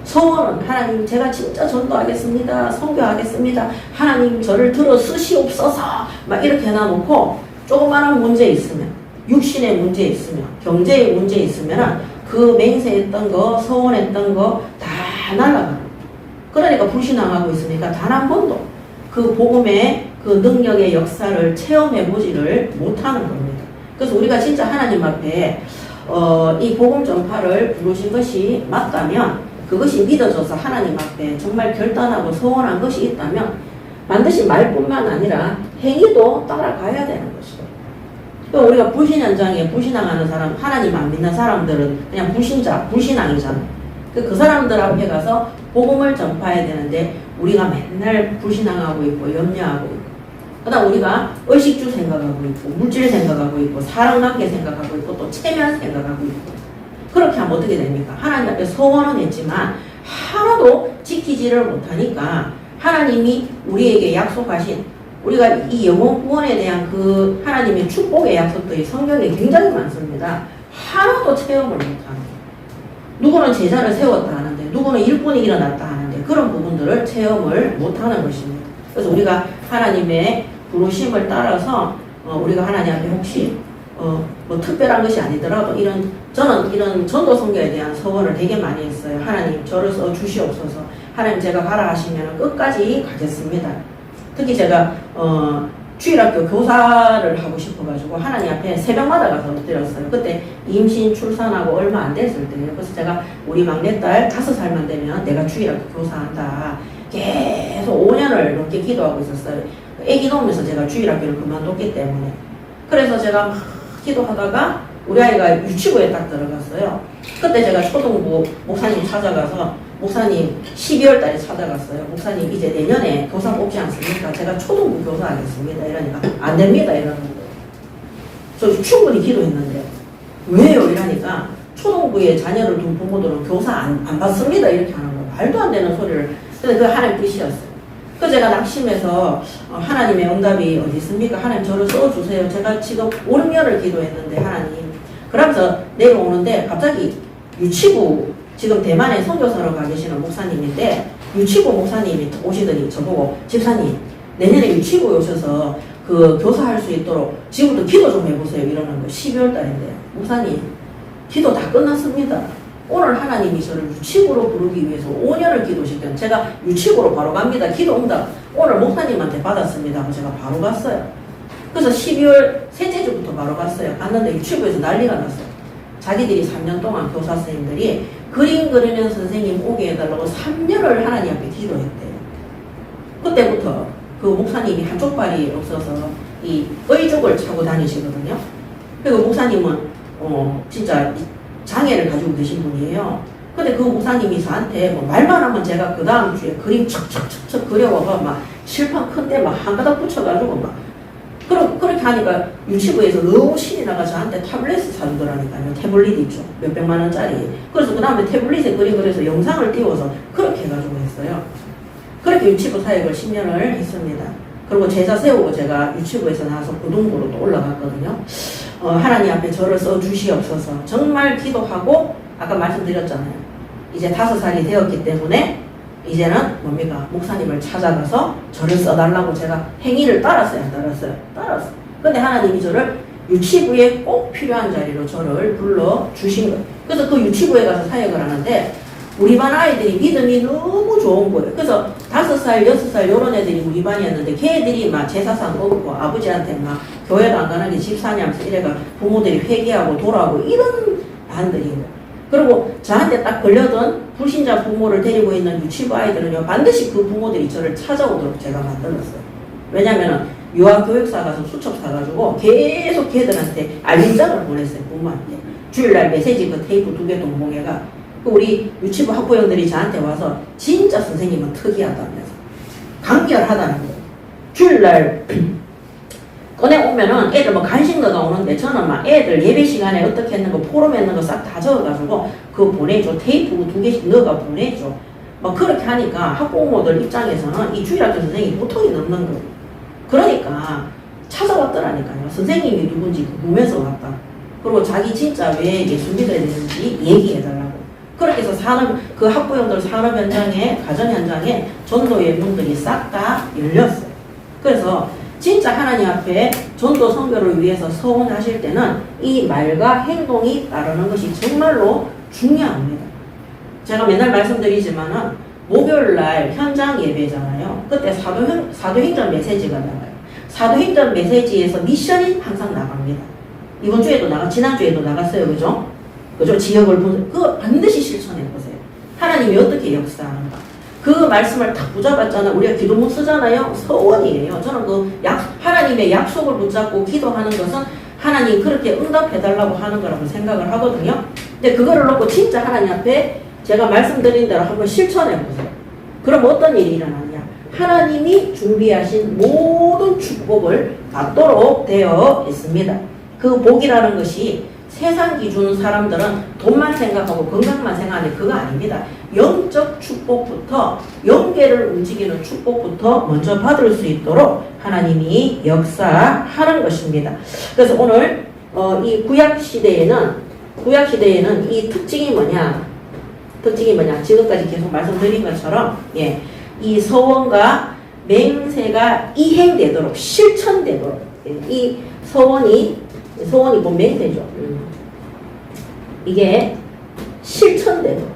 소원은 하나님 제가 진짜 전도하겠습니다. 선교하겠습니다. 하나님 저를 들어 쓰시옵소서 막 이렇게 해놔놓고 조그마한 문제 있으면, 육신의 문제 있으면, 경제의 문제 있으면 그 맹세했던 거, 소원했던 거 다 날아가는. 그러니까 불신앙하고 있으니까 단 한 번도 그 복음의 그 능력의 역사를 체험해보지를 못하는 겁니다. 그래서 우리가 진짜 하나님 앞에 이 복음 전파를 부르신 것이 맞다면, 그것이 믿어져서 하나님 앞에 정말 결단하고 소원한 것이 있다면 반드시 말뿐만 아니라 행위도 따라가야 되는 것이죠. 그러니까 우리가 불신 현장에 불신앙하는 사람, 하나님 안 믿는 사람들은 그냥 불신자, 불신앙이잖아요. 그 사람들 앞에 가서 복음을 전파해야 되는데 우리가 맨날 불신앙하고 있고 염려하고 있고, 그다음 우리가 의식주 생각하고 있고 물질 생각하고 있고 사람관계 생각하고 있고 또 체면 생각하고 있고, 그렇게 하면 어떻게 됩니까? 하나님 앞에 소원은 했지만 하나도 지키지를 못하니까 하나님이 우리에게 약속하신, 우리가 이 영혼 구원에 대한 그 하나님의 축복의 약속들이 성경에 굉장히 많습니다. 하나도 체험을 못하는 거예요. 누구는 제자를 세웠다 하는데 누구는 일꾼이 일어났다 하는데 그런 부분들을 체험을 못하는 것입니다. 그래서 우리가 하나님의 부르심을 따라서 우리가 하나님 앞에 혹시 뭐 특별한 것이 아니더라도 저는 이런 전도 선교에 대한 서원을 되게 많이 했어요. 하나님 저를 써 주시옵소서. 하나님 제가 가라 하시면 끝까지 가겠습니다. 특히 제가 주일학교 교사를 하고 싶어가지고 하나님 앞에 새벽마다 가서 엎드렸어요. 그때 임신 출산하고 얼마 안 됐을 때예요. 그래서 제가 우리 막내딸 5살만 되면 내가 주일학교 교사한다. 계속 5년을 넘게 기도하고 있었어요. 애기 놓으면서 제가 주일학교를 그만뒀기 때문에. 그래서 제가 막 기도하다가 우리 아이가 유치부에 딱 들어갔어요. 그때 제가 초등부 목사님 찾아가서, 목사님 12월 달에 찾아갔어요. 목사님 이제 내년에 교사 뽑지 않습니까? 제가 초등부 교사 하겠습니다. 이러니까 안 됩니다. 이러는 거예요. 저 충분히 기도했는데 왜요? 이러니까 초등부에 자녀를 둔 부모들은 교사 안 받습니다. 이렇게 하는 거예요. 말도 안 되는 소리를. 근데 그 하나님 뜻이었어요. 그 제가 낙심해서 하나님의 응답이 어디 있습니까? 하나님 저를 써주세요. 제가 지금 5, 6년을 기도했는데 하나님. 그러면서 내려오는데 갑자기 유치부, 지금 대만에 선교사로 가 계시는 목사님인데 유치부 목사님이 오시더니 저보고 집사님 내년에 유치부에 오셔서 그 교사할 수 있도록 지금부터 기도 좀 해보세요. 이러는 거 12월 달인데 목사님 기도 다 끝났습니다. 오늘 하나님이 저를 유치부로 부르기 위해서 5년을 기도시켰는데 제가 유치부로 바로 갑니다. 기도 응답 오늘 목사님한테 받았습니다 하고 제가 바로 갔어요. 그래서 12월 셋째 주부터 바로 갔어요. 갔는데 유치부에서 난리가 났어요. 자기들이 3년 동안 교사 선생님들이 그림 그리는 선생님 오게 해달라고 3년을 하나님 앞에 기도했대요. 그때부터 그 목사님이 한쪽 발이 없어서 이 의족을 차고 다니시거든요. 그리고 목사님은 진짜 장애를 가지고 계신 분이에요. 근데 그 목사님이 저한테 뭐 말만 하면 제가 그 다음 주에 그림 척척척척 그려와가 막 칠판 큰데 막 한 가닥 붙여가지고 막 그렇게 하니까 유치부에서 너무 신이 나가 저한테 타블렛을 사주더라니까요. 태블릿 있죠. 몇백만 원짜리. 그래서 그 다음에 태블릿에 그림 그려서 영상을 띄워서 그렇게 해가지고 했어요. 그렇게 유치부 사역을 10년을 했습니다. 그리고 제자 세우고 제가 유치부에서 나와서 고등부로 또 올라갔거든요. 하나님 앞에 저를 써주시옵소서. 정말 기도하고 아까 말씀드렸잖아요. 이제 5살이 되었기 때문에 이제는 뭡니까? 목사님을 찾아가서 저를 써달라고 제가 행위를 따랐어요? 안 따랐어요? 따랐어요. 근데 하나님이 저를 유치부에 꼭 필요한 자리로 저를 불러주신 거예요. 그래서 그 유치부에 가서 사역을 하는데 우리 반 아이들이 믿음이 너무 좋은 거예요. 그래서 5살, 6살 이런 애들이 우리 반이었는데 걔들이 막 제사상 없고 아버지한테 막 교회도 안 가는 게 집사냐면서 이래가 부모들이 회개하고 돌아오고 이런 반들이에요. 그리고 저한테 딱 걸려든 불신자 부모를 데리고 있는 유치부 아이들은요, 반드시 그 부모들이 저를 찾아오도록 제가 만들었어요. 왜냐면은 유아교육사 가서 수첩 사가지고 계속 걔들한테 알림장을 보냈어요, 부모한테. 주일날 메시지 그 테이프 2개 동봉해가. 우리 유치부 학부형들이 저한테 와서 진짜 선생님은 특이하다면서 간결하다는 거예요. 주일날 꺼내오면은 애들 뭐 간식 넣어가 오는데 저는 막 애들 예배 시간에 어떻게 했는 거 포럼 했는 거 싹 다 적어가지고 그거 보내줘. 테이프 2개씩 넣어가 보내줘. 막 그렇게 하니까 학부모들 입장에서는 이 주일학교 선생님이 보통이 넘는 거예요. 그러니까 찾아왔더라니까요. 선생님이 누군지 궁금해서 왔다. 그리고 자기 진짜 왜 예수 믿어야 되는지 얘기해달라고. 그렇게 해서 그 학부형들 산업 현장에, 가정 현장에 전도의 문들이 싹 다 열렸어요. 그래서 진짜 하나님 앞에 전도 선교를 위해서 서원하실 때는 이 말과 행동이 따르는 것이 정말로 중요합니다. 제가 맨날 말씀드리지만은 목요일날 현장 예배잖아요. 그때 사도행전 메시지가 나가요. 사도행전 메시지에서 미션이 항상 나갑니다. 이번 주에도 지난주에도 나갔어요. 그죠? 지역을 그거 반드시 실천해보세요. 하나님이 어떻게 역사하는가. 그 말씀을 딱 붙잡았잖아. 우리가 기도문 쓰잖아요. 서원이에요. 저는 하나님의 약속을 붙잡고 기도하는 것은 하나님 그렇게 응답해달라고 하는 거라고 생각을 하거든요. 근데 그거를 놓고 진짜 하나님 앞에 제가 말씀드린 대로 한번 실천해보세요. 그럼 어떤 일이 일어나냐. 하나님이 준비하신 모든 축복을 받도록 되어 있습니다. 그 복이라는 것이 세상 기준 사람들은 돈만 생각하고 건강만 생각하는데 그거 아닙니다. 영적 축복부터 영계를 움직이는 축복부터 먼저 받을 수 있도록 하나님이 역사하는 것입니다. 그래서 오늘 이 구약시대에는 이 특징이 뭐냐. 지금까지 계속 말씀드린 것처럼 이 서원과 맹세가 이행되도록 실천되도록 이 서원이 뭐 맹세죠. 이게 실천되도록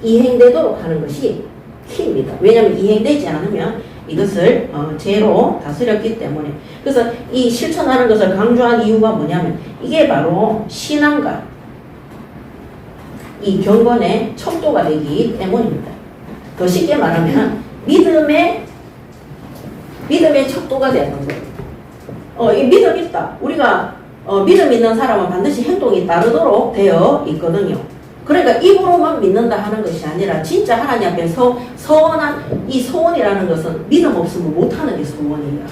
이행되도록 하는 것이 키입니다. 왜냐하면 이행되지 않으면 이것을 죄로 다스렸기 때문에. 그래서 이 실천하는 것을 강조한 이유가 뭐냐면 이게 바로 신앙과 이 경건의 척도가 되기 때문입니다. 더 쉽게 말하면 믿음의 척도가 되는 거예요. 이 믿음 있다. 우리가 믿음 있는 사람은 반드시 행동이 따르도록 되어 있거든요. 그러니까 입으로만 믿는다 하는 것이 아니라 진짜 하나님 앞에 서원한 이 서원이라는 것은 믿음 없으면 못하는 게 서원이에요.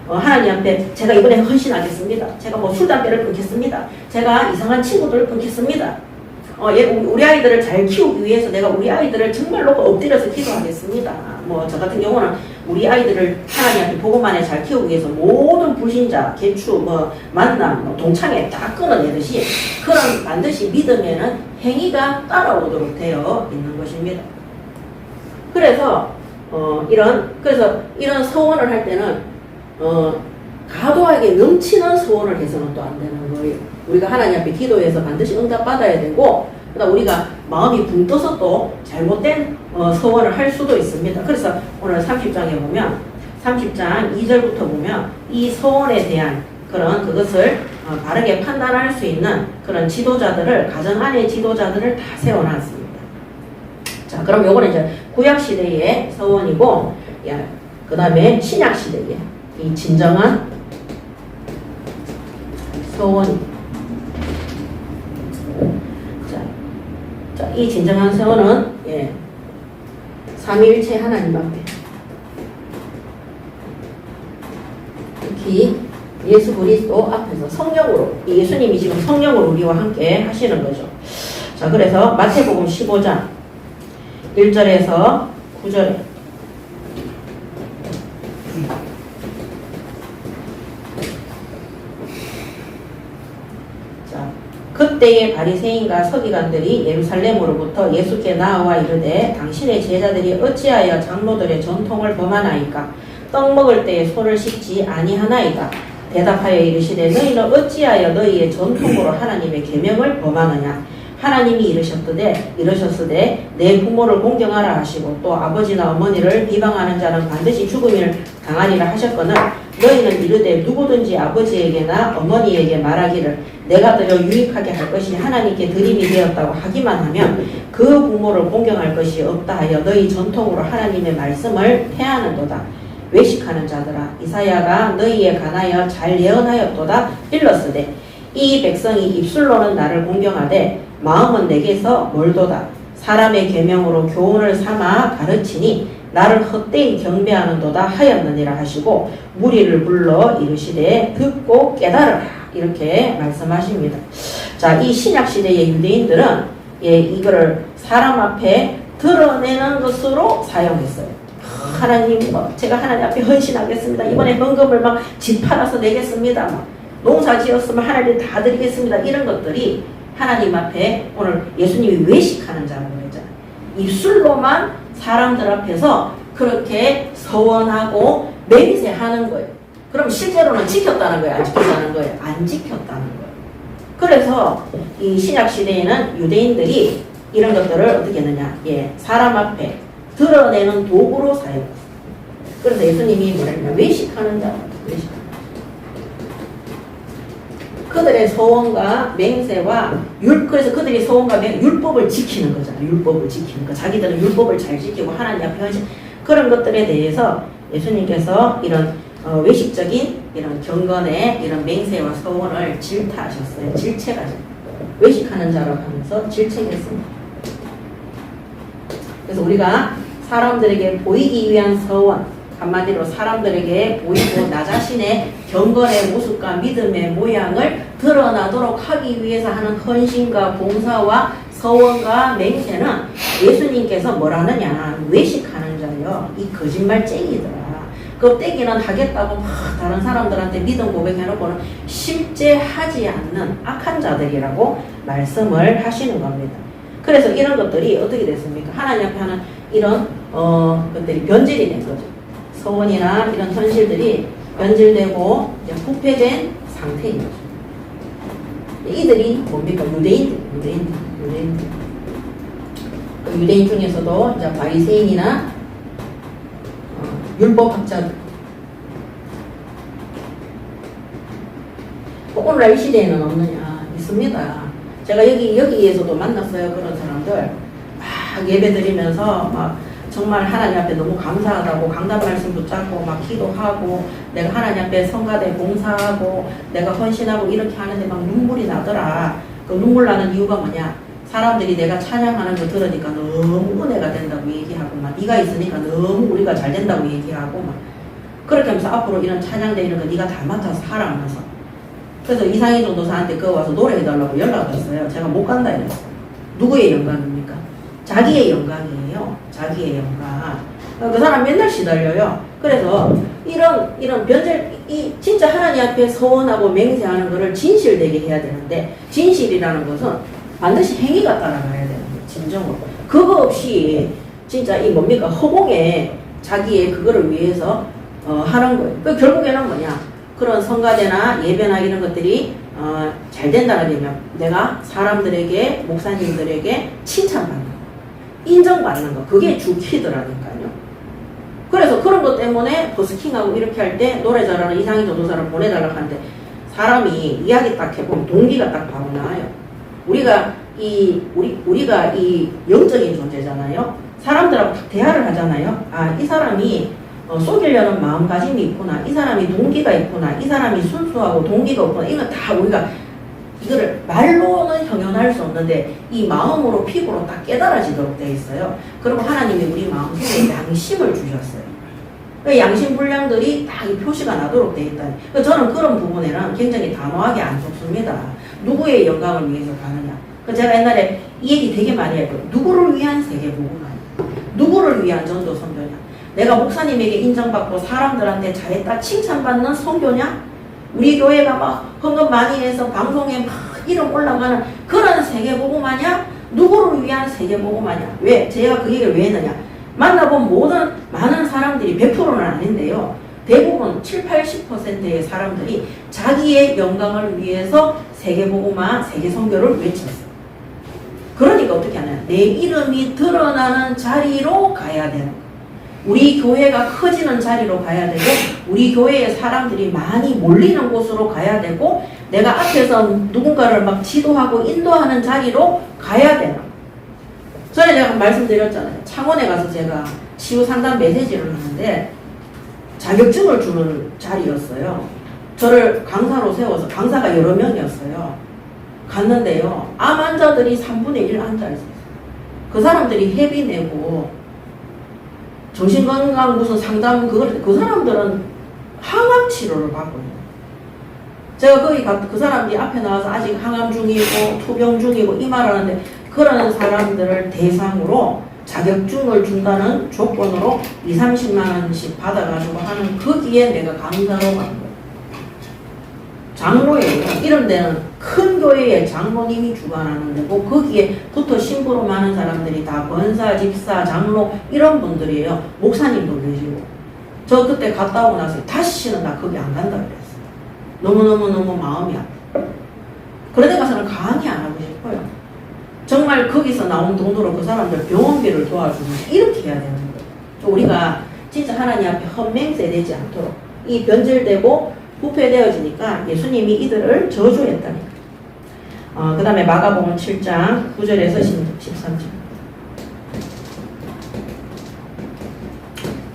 하나님 앞에 제가 이번에 헌신하겠습니다. 제가 뭐 술, 담배를 끊겠습니다. 제가 이상한 친구들을 끊겠습니다. 우리 아이들을 잘 키우기 위해서 내가 우리 아이들을 정말로 엎드려서 기도하겠습니다. 뭐 저 같은 경우는 우리 아이들을 하나님 앞에 복음만에 잘 키우기 위해서 모든 불신자, 개추, 만남, 동창회 다 끊어내듯이 그런 반드시 믿음에는 행위가 따라오도록 되어 있는 것입니다. 그래서 이런 서원을 할 때는 과도하게 넘치는 서원을 해서는 또 안 되는 거예요. 우리가 하나님 앞에 기도해서 반드시 응답받아야 되고, 그다음 우리가 마음이 붕 떠서 또 잘못된 서원을 할 수도 있습니다. 그래서 오늘 30장에 보면 30장 2절부터 보면 이 서원에 대한 그것을 바르게 판단할 수 있는 그런 지도자들을, 가정 안의 지도자들을 다 세워놨습니다. 자, 그럼 요거는 이제 구약 시대의 서원이고, 그 다음에 신약 시대의 이 진정한 서원. 자, 이 진정한 서원은 삼위일체 하나님 앞에 특히 예수 그리스도 앞에서 성령으로, 예수님이 지금 성령으로 우리와 함께 하시는 거죠. 자, 그래서 마태복음 15장 1절에서 9절에 그때의 바리새인과 서기관들이 예루살렘으로부터 예수께 나와 이르되 당신의 제자들이 어찌하여 장로들의 전통을 범하나이까? 떡 먹을 때에 손을 씻지 아니하나이까? 대답하여 이르시되 너희는 어찌하여 너희의 전통으로 하나님의 계명을 범하느냐? 하나님이 이르셨으되 내 부모를 공경하라 하시고 또 아버지나 어머니를 비방하는 자는 반드시 죽음을 당하리라 하셨거늘 너희는 이르되 누구든지 아버지에게나 어머니에게 말하기를 내가 드려 유익하게 할 것이 하나님께 드림이 되었다고 하기만 하면 그 부모를 공경할 것이 없다 하여 너희 전통으로 하나님의 말씀을 폐하는도다. 외식하는 자들아 이사야가 너희에 관하여 잘 예언하였도다. 일렀으되 이 백성이 입술로는 나를 공경하되 마음은 내게서 멀도다. 사람의 계명으로 교훈을 삼아 가르치니 나를 헛되이 경배하는도다 하였느니라 하시고 무리를 불러 이르시되 듣고 깨달으라 이렇게 말씀하십니다. 자, 이 신약시대의 유대인들은 이거를 사람 앞에 드러내는 것으로 사용했어요. 하나님, 제가 하나님 앞에 헌신하겠습니다. 이번에 헌금을 막 집 팔아서 내겠습니다. 농사 지었으면 하나님 다 드리겠습니다. 이런 것들이 하나님 앞에 오늘 예수님이 외식하는 자라고 그랬잖아요. 입술로만 사람들 앞에서 그렇게 서원하고 맹세하는 거예요. 그럼 실제로는 지켰다는 거예요? 안 지켰다는 거예요? 안 지켰다는 거예요. 그래서 이 신약시대에는 유대인들이 이런 것들을 어떻게 했느냐? 사람 앞에 드러내는 도구로 사용했어요. 그래서 예수님이 뭐냐면 외식하는 자, 외식하는 자. 그들의 소원과 맹세와 그래서 그들이 소원과 율법을 지키는 거잖아요. 율법을 지키는 거. 자기들은 율법을 잘 지키고 하나님 앞에 헌신 그런 것들에 대해서 예수님께서 이런 외식적인 이런 경건의 이런 맹세와 소원을 질타하셨어요. 질책하셨어요. 외식하는 자라고 하면서 질책했습니다. 그래서 우리가 사람들에게 보이기 위한 서원, 한마디로 사람들에게 보이고 나 자신의 경건의 모습과 믿음의 모양을 드러나도록 하기 위해서 하는 헌신과 봉사와 서원과 맹세는 예수님께서 뭐라느냐? 외식하는 자요. 이 거짓말쟁이더라. 껍데기는 하겠다고 막 다른 사람들한테 믿음 고백해놓고는 실제 하지 않는 악한 자들이라고 말씀을 하시는 겁니다. 그래서 이런 것들이 어떻게 됐습니까? 하나님 앞에 하는 이런 것들이 변질이 된 거죠. 서원이나 이런 현실들이 변질되고 이제 부패된 상태인 거죠. 이들이 뭡니까? 유대인들. 유대인 중에서도 이제 바리새인이나 율법학자들. 오늘날 이 시대에는 없느냐? 있습니다. 제가 여기에서도 만났어요. 그런 사람들. 막 예배 드리면서 막 정말 하나님 앞에 너무 감사하다고 강단 말씀 붙잡고 막 기도하고 내가 하나님 앞에 성가대 봉사하고 내가 헌신하고 이렇게 하는데 막 눈물이 나더라. 그 눈물 나는 이유가 뭐냐? 사람들이 내가 찬양하는 거 들으니까 너무 은혜가 된다고 얘기하고 막 네가 있으니까 너무 우리가 잘 된다고 얘기하고 막 그렇게 하면서 앞으로 이런 찬양대 이런 거 네가 다 맡아서 하라 하면서 그래서 이상희 전도사한테 그거 와서 노래해달라고 연락을 했어요. 제가 못 간다 이랬어요. 누구의 영광입니까? 자기의 영광이에요. 자기의 영광. 그 사람 맨날 시달려요. 그래서 이런 변절, 진짜 하나님 앞에 서원하고 맹세하는 거를 진실되게 해야 되는데 진실이라는 것은 반드시 행위가 따라가야 되는 거예요. 진정으로. 그거 없이 진짜 이 뭡니까? 허공에 자기의 그거를 위해서 하는 거예요. 그 결국에는 뭐냐? 그런 성가대나 예배나 이런 것들이 잘 된다는 되면 내가 사람들에게 목사님들에게 칭찬받는 거, 인정받는 거 그게 주키더라니까요. 그래서 그런 것 때문에 버스킹하고 이렇게 할 때 노래 잘하는 이상희 전도사를 보내달라고 하는데 사람이 이야기 딱 해보면 동기가 딱 바로 나와요. 우리가 이 영적인 존재잖아요. 사람들하고 대화를 하잖아요. 아, 이 사람이 속이려는 마음가짐이 있구나. 이 사람이 동기가 있구나. 이 사람이 순수하고 동기가 없구나. 이건 다 우리가 이거를 말로는 형용할 수 없는데 이 마음으로 피부로 딱 깨달아지도록 되어 있어요. 그리고 하나님이 우리 마음속에 양심을 주셨어요. 그 양심 분량들이 딱 이 표시가 나도록 되어 있다. 저는 그런 부분에는 굉장히 단호하게 안 속습니다. 누구의 영광을 위해서 가느냐. 제가 옛날에 이 얘기 되게 많이 했거든요. 누구를 위한 세계복음이냐. 누구를 위한 전도 선교냐. 내가 목사님에게 인정받고 사람들한테 잘했다 칭찬받는 선교냐. 우리 교회가 막 헌금 많이 해서 방송에 막 이름 올라가는 그런 세계복음하냐. 누구를 위한 세계복음하냐. 왜? 제가 그 얘기를 왜 했느냐. 만나본 모든 많은 사람들이 100%는 아닌데요. 대부분 70-80%의 사람들이 자기의 영광을 위해서 세계복음화, 세계선교를 외쳤어요. 그러니까 어떻게 하냐. 내 이름이 드러나는 자리로 가야 되는 거예요. 우리 교회가 커지는 자리로 가야 되고 우리 교회에 사람들이 많이 몰리는 곳으로 가야 되고 내가 앞에서 누군가를 막 지도하고 인도하는 자리로 가야 되는 거예요. 전에 제가 말씀드렸잖아요. 창원에 가서 제가 치유 상담 메시지를 하는데 자격증을 주는 자리였어요. 저를 강사로 세워서 강사가 여러 명이었어요. 갔는데요. 암 환자들이 3분의 1 앉아있었어요. 그 사람들이 회비 내고 정신건강 무슨 상담 그 사람들은 항암 치료를 받고 있는 제가 거기 그 사람들이 앞에 나와서 아직 항암 중이고 투병 중이고 이 말하는데 그런 사람들을 대상으로 자격증을 준다는 조건으로 20-30만 원씩 받아가지고 하는 거기에 내가 강사로 간 거예요. 장로예요. 이런 데는 큰 교회의 장로님이 주관하는 데고 거기에 붙어 심부름 많은 사람들이 다 권사, 집사, 장로 이런 분들이에요. 목사님도 계시고. 저 그때 갔다 오고 나서 다시는 나 거기 안 간다 그랬어요. 너무너무 마음이 아파. 그런 데 가서는 강의 안 하고 싶어요. 정말 거기서 나온 돈으로 그 사람들 병원비를 도와주는 이렇게 해야 되는 거예요. 우리가 진짜 하나님 앞에 헛맹세되지 않도록 이 변질되고 부패되어지니까 예수님이 이들을 저주했다니까. 그 다음에 마가복음 7장 9절에서 13절.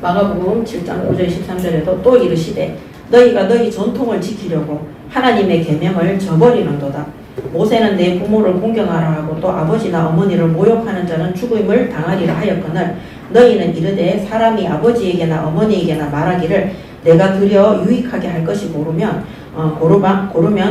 마가복음 7장 9절 13절에도 또 이르시되 너희가 너희 전통을 지키려고 하나님의 계명을 저버리는도다. 모세는 내 부모를 공경하라 하고 또 아버지나 어머니를 모욕하는 자는 죽음을 당하리라 하였거늘 너희는 이르되 사람이 아버지에게나 어머니에게나 말하기를 내가 드려 유익하게 할 것이 고르면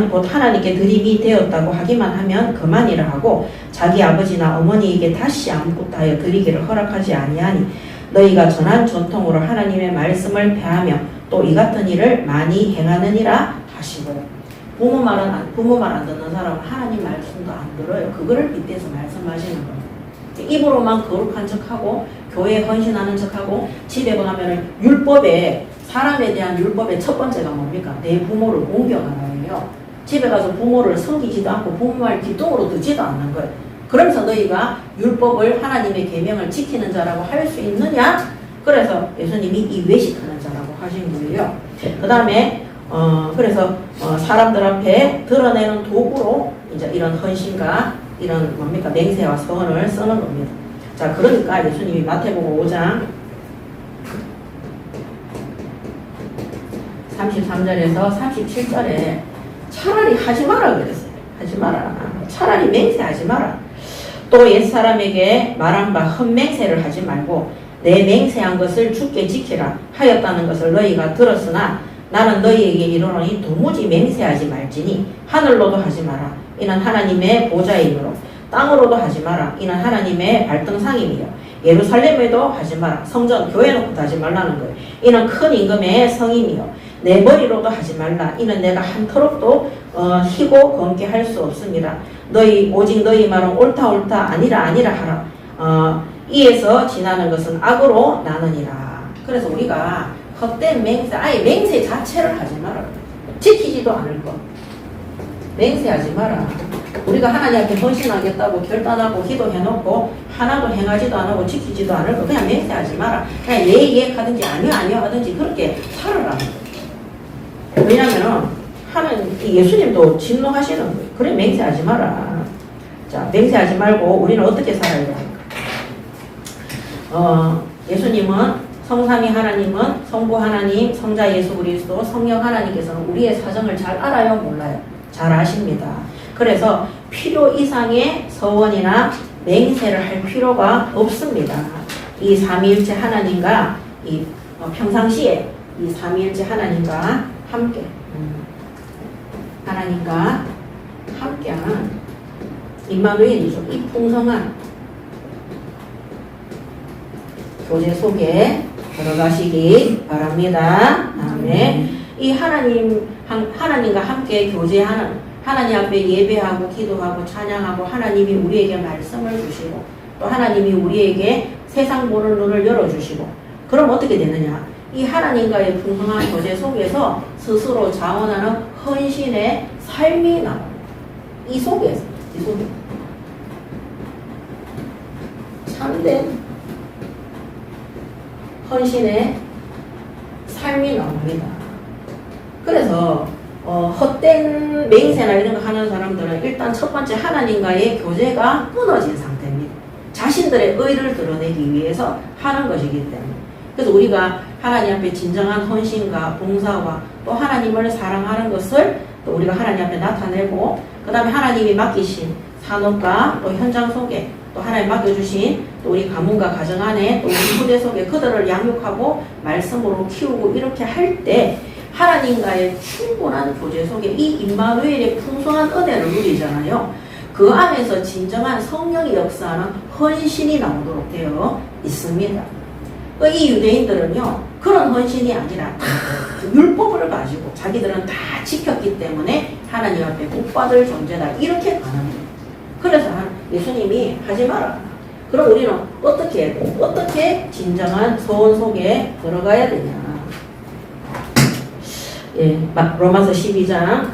곧 하나님께 드림이 되었다고 하기만 하면 그만이라 하고 자기 아버지나 어머니에게 다시 아무것도 하여 드리기를 허락하지 아니하니 너희가 전한 전통으로 하나님의 말씀을 폐하며 또 이 같은 일을 많이 행하느니라 하시고. 부모 말 안 듣는 사람은 하나님 말씀도 안 들어요. 그거를 빗대서 말씀하시는 거예요. 입으로만 거룩한 척하고 교회에 헌신하는 척하고 집에 가면은 율법에 사람에 대한 율법의 첫 번째가 뭡니까? 내 부모를 공경하라예요. 집에 가서 부모를 섬기지도 않고 부모 말 뒷동으로 듣지도 않는 거예요. 그러면서 너희가 율법을 하나님의 계명을 지키는 자라고 할 수 있느냐? 그래서 예수님이 이 외식하는 자라고 하신 거예요. 그 다음에 그래서 사람들 앞에 드러내는 도구로 이제 이런 헌신과 이런 뭡니까 맹세와 서원을 쓰는 겁니다. 자, 그러니까 예수님이 마태복음 5장 33절에서 37절에 차라리 하지 마라 그랬어요. 하지 마라. 차라리 맹세하지 마라. 또 옛사람에게 말한 바 헛맹세를 하지 말고 내 맹세한 것을 주께 지키라 하였다는 것을 너희가 들었으나 나는 너희에게 이르노니 도무지 맹세하지 말지니 하늘로도 하지 마라. 이는 하나님의 보좌이므로 땅으로도 하지 마라. 이는 하나님의 발등상이며 예루살렘에도 하지 마라. 성전 교회 놓고도 하지 말라는 거예요. 이는 큰 임금의 성이며 내 머리로도 하지 말라. 이는 내가 한터럭도 희고 검게 할 수 없습니다. 오직 너희 말은 옳다 아니라 하라. 이에서 지나는 것은 악으로 나느니라. 그래서 우리가 헛된 맹세, 아예 맹세 자체를 하지 마라. 지키지도 않을 것. 맹세하지 마라. 우리가 하나님 앞에 헌신하겠다고 결단하고 기도해놓고 하나도 행하지도 않고 지키지도 않을 것. 그냥 맹세하지 마라. 그냥 예 하든지 아니요 하든지 그렇게 살아라. 왜냐면은 예수님도 진노하시는 거예요. 그래 맹세하지 마라. 자, 맹세하지 말고 우리는 어떻게 살아야 됩니까? 예수님은 성삼위 하나님은 성부 하나님, 성자 예수 그리스도, 성령 하나님께서는 우리의 사정을 잘 알아요, 몰라요? 잘 아십니다. 그래서 필요 이상의 서원이나 맹세를 할 필요가 없습니다. 이 삼위일체 하나님과 이 평상시에 이 삼위일체 하나님과 함께 하나님과 함께하는 임마누엘이죠. 이 풍성한 교제 속에 들어가시기 바랍니다. 아멘. 이 하나님과 함께 교제하는, 하나님 앞에 예배하고 기도하고 찬양하고 하나님이 우리에게 말씀을 주시고 또 하나님이 우리에게 세상 보는 눈을 열어주시고, 그럼 어떻게 되느냐? 이 하나님과의 풍성한 교제 속에서 스스로 자원하는 헌신의 삶이 나옵니다. 이 속에 참된 헌신의 삶이 나옵니다. 그래서 헛된 맹세나 이런 거 하는 사람들은 일단 첫 번째 하나님과의 교제가 끊어진 상태입니다. 자신들의 의를 드러내기 위해서 하는 것이기 때문에. 그래서 우리가 하나님 앞에 진정한 헌신과 봉사와 또 하나님을 사랑하는 것을 또 우리가 하나님 앞에 나타내고, 그 다음에 하나님이 맡기신 산업과 또 현장 속에 또 하나님 맡겨주신 또 우리 가문과 가정 안에 또 우리 후대 속에 그들을 양육하고 말씀으로 키우고 이렇게 할 때 하나님과의 충분한 교제 속에 이 임마누엘의 풍성한 은혜를 누리잖아요. 그 안에서 진정한 성령이 역사하는 헌신이 나오도록 되어 있습니다. 이 유대인들은요, 그런 헌신이 아니라 율법을 가지고 자기들은 다 지켰기 때문에 하나님 앞에 복받을 존재다, 이렇게 가능합니다. 그래서 예수님이 하지 마라. 그럼 우리는 어떻게 해야 돼? 어떻게 진정한 소원 속에 들어가야 되냐? 예, 로마서 12장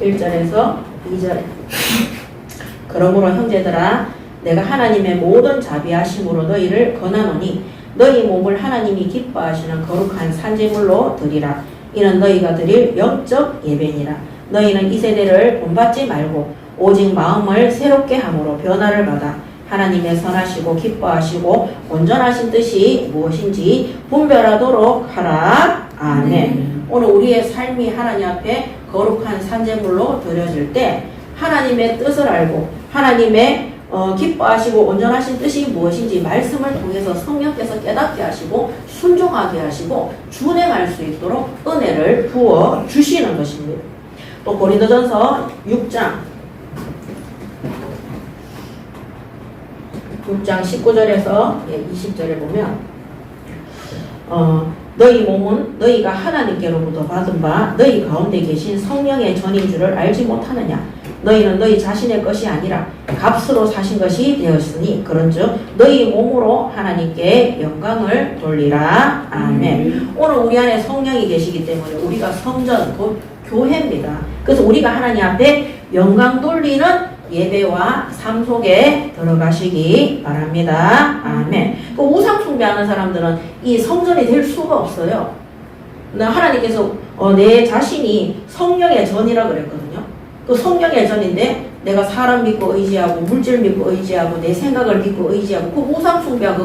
1절에서 2절에 그러므로 형제들아, 내가 하나님의 모든 자비하심으로 너희를 권하노니 너희 몸을 하나님이 기뻐하시는 거룩한 산제물로 드리라. 이는 너희가 드릴 영적 예배니라. 너희는 이 세대를 본받지 말고 오직 마음을 새롭게 함으로 변화를 받아 하나님의 선하시고 기뻐하시고 온전하신 뜻이 무엇인지 분별하도록 하라. 아멘. 오늘 우리의 삶이 하나님 앞에 거룩한 산제물로 드려질 때 하나님의 뜻을 알고 하나님의 기뻐하시고 온전하신 뜻이 무엇인지 말씀을 통해서 성령께서 깨닫게 하시고 순종하게 하시고 준행할 수 있도록 은혜를 부어 주시는 것입니다. 또 고린도전서 6장 19절에서 20절에 보면 너희 몸은 너희가 하나님께로부터 받은 바 너희 가운데 계신 성령의 전인 줄을 알지 못하느냐? 너희는 너희 자신의 것이 아니라 값으로 사신 것이 되었으니 그런즉 너희 몸으로 하나님께 영광을 돌리라. 아멘. 오늘 우리 안에 성령이 계시기 때문에 우리가 성전, 곧 교회입니다. 그래서 우리가 하나님 앞에 영광 돌리는 예배와 삶 속에 들어가시기 바랍니다. 아멘. 그 우상 숭배하는 사람들은 이 성전이 될 수가 없어요. 하나님께서 내 자신이 성령의 전이라 그랬거든요. 그 성령의 전인데 내가 사람 믿고 의지하고 물질 믿고 의지하고 내 생각을 믿고 의지하고 그 우상 숭배하고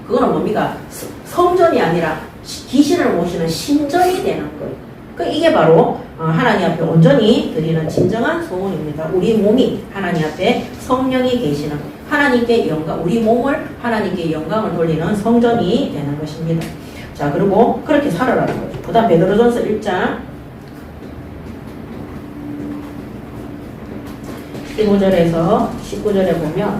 그거는 뭡니까? 성전이 아니라 귀신을 모시는 신전이 되는 거예요. 이게 바로 하나님 앞에 온전히 드리는 진정한 소원입니다. 우리 몸이 하나님 앞에 성령이 계시는 하나님께 영광, 우리 몸을 하나님께 영광을 돌리는 성전이 되는 것입니다. 자, 그리고 그렇게 살아라는 거죠. 그 다음 베드로전서 1장 15절에서 19절에 보면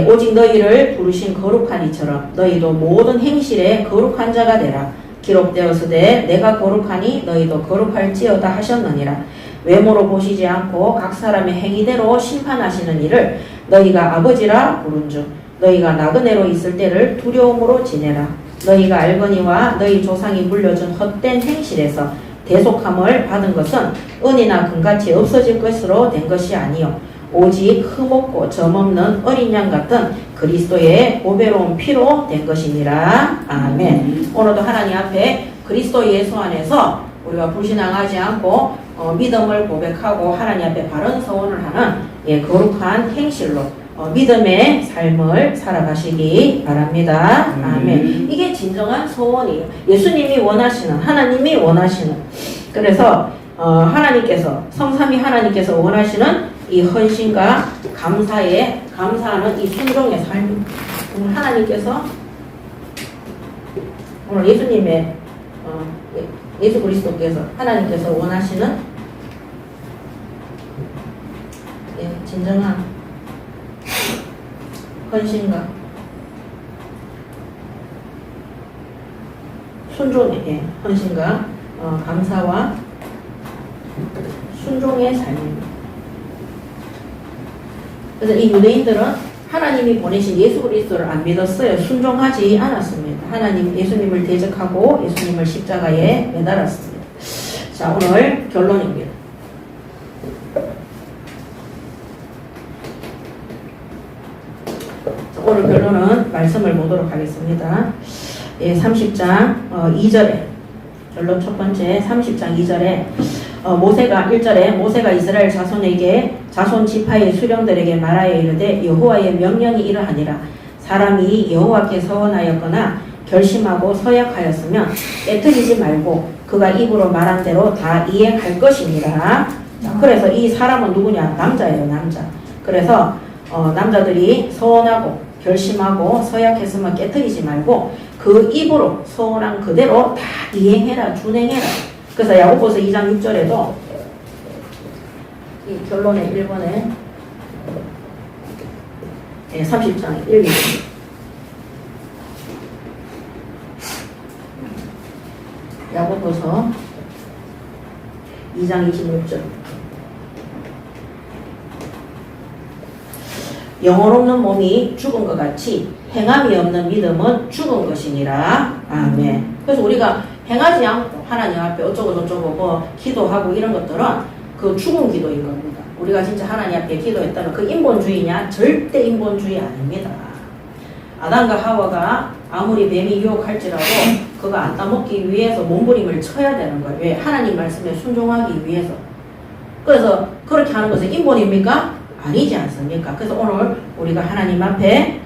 오직 너희를 부르신 거룩한 이처럼 너희도 모든 행실에 거룩한 자가 되라. 기록되었으되 내가 거룩하니 너희도 거룩할지어다 하셨느니라. 외모로 보시지 않고 각 사람의 행위대로 심판하시는 이를 너희가 아버지라 부른즉 너희가 나그네로 있을 때를 두려움으로 지내라. 너희가 알거니와 너희 조상이 물려준 헛된 행실에서 대속함을 받은 것은 은이나 금같이 없어질 것으로 된 것이 아니요 오직 흠없고 점없는 어린 양 같은 그리스도의 보배로운 피로 된 것이니라. 아멘. 오늘도 하나님 앞에 그리스도 예수 안에서 우리가 불신앙하지 않고 믿음을 고백하고 하나님 앞에 바른 서원을 하는 거룩한 행실로 믿음의 삶을 살아가시기 바랍니다. 아멘. 이게 진정한 소원이에요. 예수님이 원하시는, 하나님이 원하시는. 그래서 하나님께서, 성삼위 하나님께서 원하시는 이 헌신과 감사하는 이 순종의 삶. 오늘 하나님께서, 오늘 예수님의 예수 그리스도께서, 하나님께서 원하시는 진정한 헌신과 순종의 헌신과 감사와 순종의 삶입니다. 그래서 이 유대인들은 하나님이 보내신 예수 그리스도를 안 믿었어요. 순종하지 않았습니다. 하나님 예수님을 대적하고 예수님을 십자가에 매달았습니다. 자, 오늘 결론입니다. 오늘 결론은 말씀을 보도록 하겠습니다. 30장 2절에 결론 첫 번째 30장 2절에 모세가 1절에 모세가 이스라엘 자손에게 자손 지파의 수령들에게 말하여 이르되 여호와의 명령이 이러하니라 사람이 여호와께 서원하였거나 결심하고 서약하였으면 깨뜨리지 말고 그가 입으로 말한 대로 다 이행할 것이니라. 그래서 이 사람은 누구냐? 남자예요, 남자. 그래서 남자들이 서원하고 결심하고 서약했으면 깨뜨리지 말고 그 입으로 서원한 그대로 다 이행해라, 준행해라. 그래서 야고보서 2장 6절에도 이 결론의 1번에 30장 1, 2절 야고보서 2장 26절 영혼 없는 몸이 죽은 것 같이 행함이 없는 믿음은 죽은 것이니라. 아멘. 그래서 우리가 행하지 않고 하나님 앞에 어쩌고 저쩌고 뭐 기도하고 이런 것들은 그 죽은 기도인 겁니다. 우리가 진짜 하나님 앞에 기도했다면 그 인본주의냐? 절대 인본주의 아닙니다. 아담과 하와가 아무리 뱀이 유혹할지라도 그거 안 따먹기 위해서 몸부림을 쳐야 되는 거예요. 왜? 하나님 말씀에 순종하기 위해서. 그래서 그렇게 하는 것은 인본입니까? 아니지 않습니까? 그래서 오늘 우리가 하나님 앞에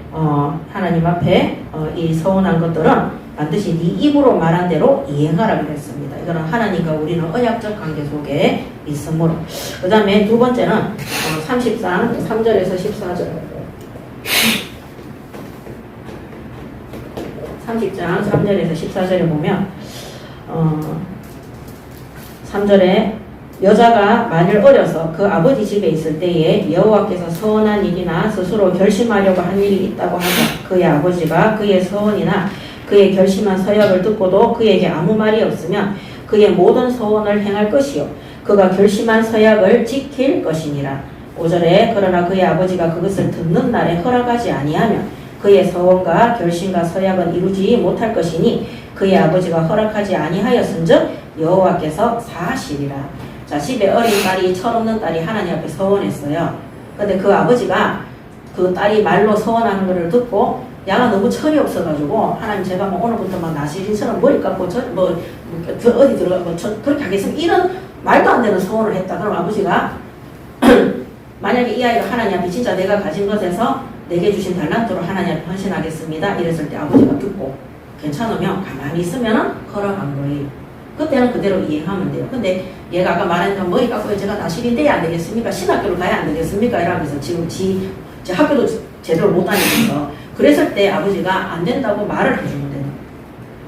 이 서원한 것들은 반드시 네 입으로 말한 대로 이행하라 그랬습니다. 이거는 하나님과 우리는 언약적 관계 속에 있으므로. 그 다음에 두 번째는 30장 3절에서 14절 30장 3절에서 14절에 보면 3절에 여자가 만일 어려서 그 아버지 집에 있을 때에 여호와께서 서원한 일이나 스스로 결심하려고 한 일이 있다고 하자 그의 아버지가 그의 서원이나 그의 결심한 서약을 듣고도 그에게 아무 말이 없으면 그의 모든 서원을 행할 것이요 그가 결심한 서약을 지킬 것이니라. 5절에 그러나 그의 아버지가 그것을 듣는 날에 허락하지 아니하면 그의 서원과 결심과 서약은 이루지 못할 것이니 그의 아버지가 허락하지 아니하였은즉 여호와께서 사하시리라. 자, 집에 어린 딸이 철없는 딸이 하나님 앞에 서원했어요. 근데 그 아버지가 그 딸이 말로 서원하는 것을 듣고 야가 너무 철이 없어가지고 하나님 제가 뭐 오늘부터 막 나시린처럼 머리 감고 어디 들어가 그렇게 하겠습니다. 이런 말도 안 되는 서원을 했다. 그럼 아버지가 만약에 이 아이가 하나님 앞에 진짜 내가 가진 것에서 내게 주신 달란트로 하나님 앞에 헌신하겠습니다. 이랬을 때 아버지가 듣고 괜찮으면 가만히 있으면 허락한 거예요. 그때는 그대로 이행하면 돼요. 근데 얘가 아까 말했던 머리 깎고 제가 나실이 돼야 안 되겠습니까? 신학교를 가야 안 되겠습니까? 이러면서 지금 지 학교도 제대로 못 다니면서 그랬을 때 아버지가 안 된다고 말을 해주면 돼요.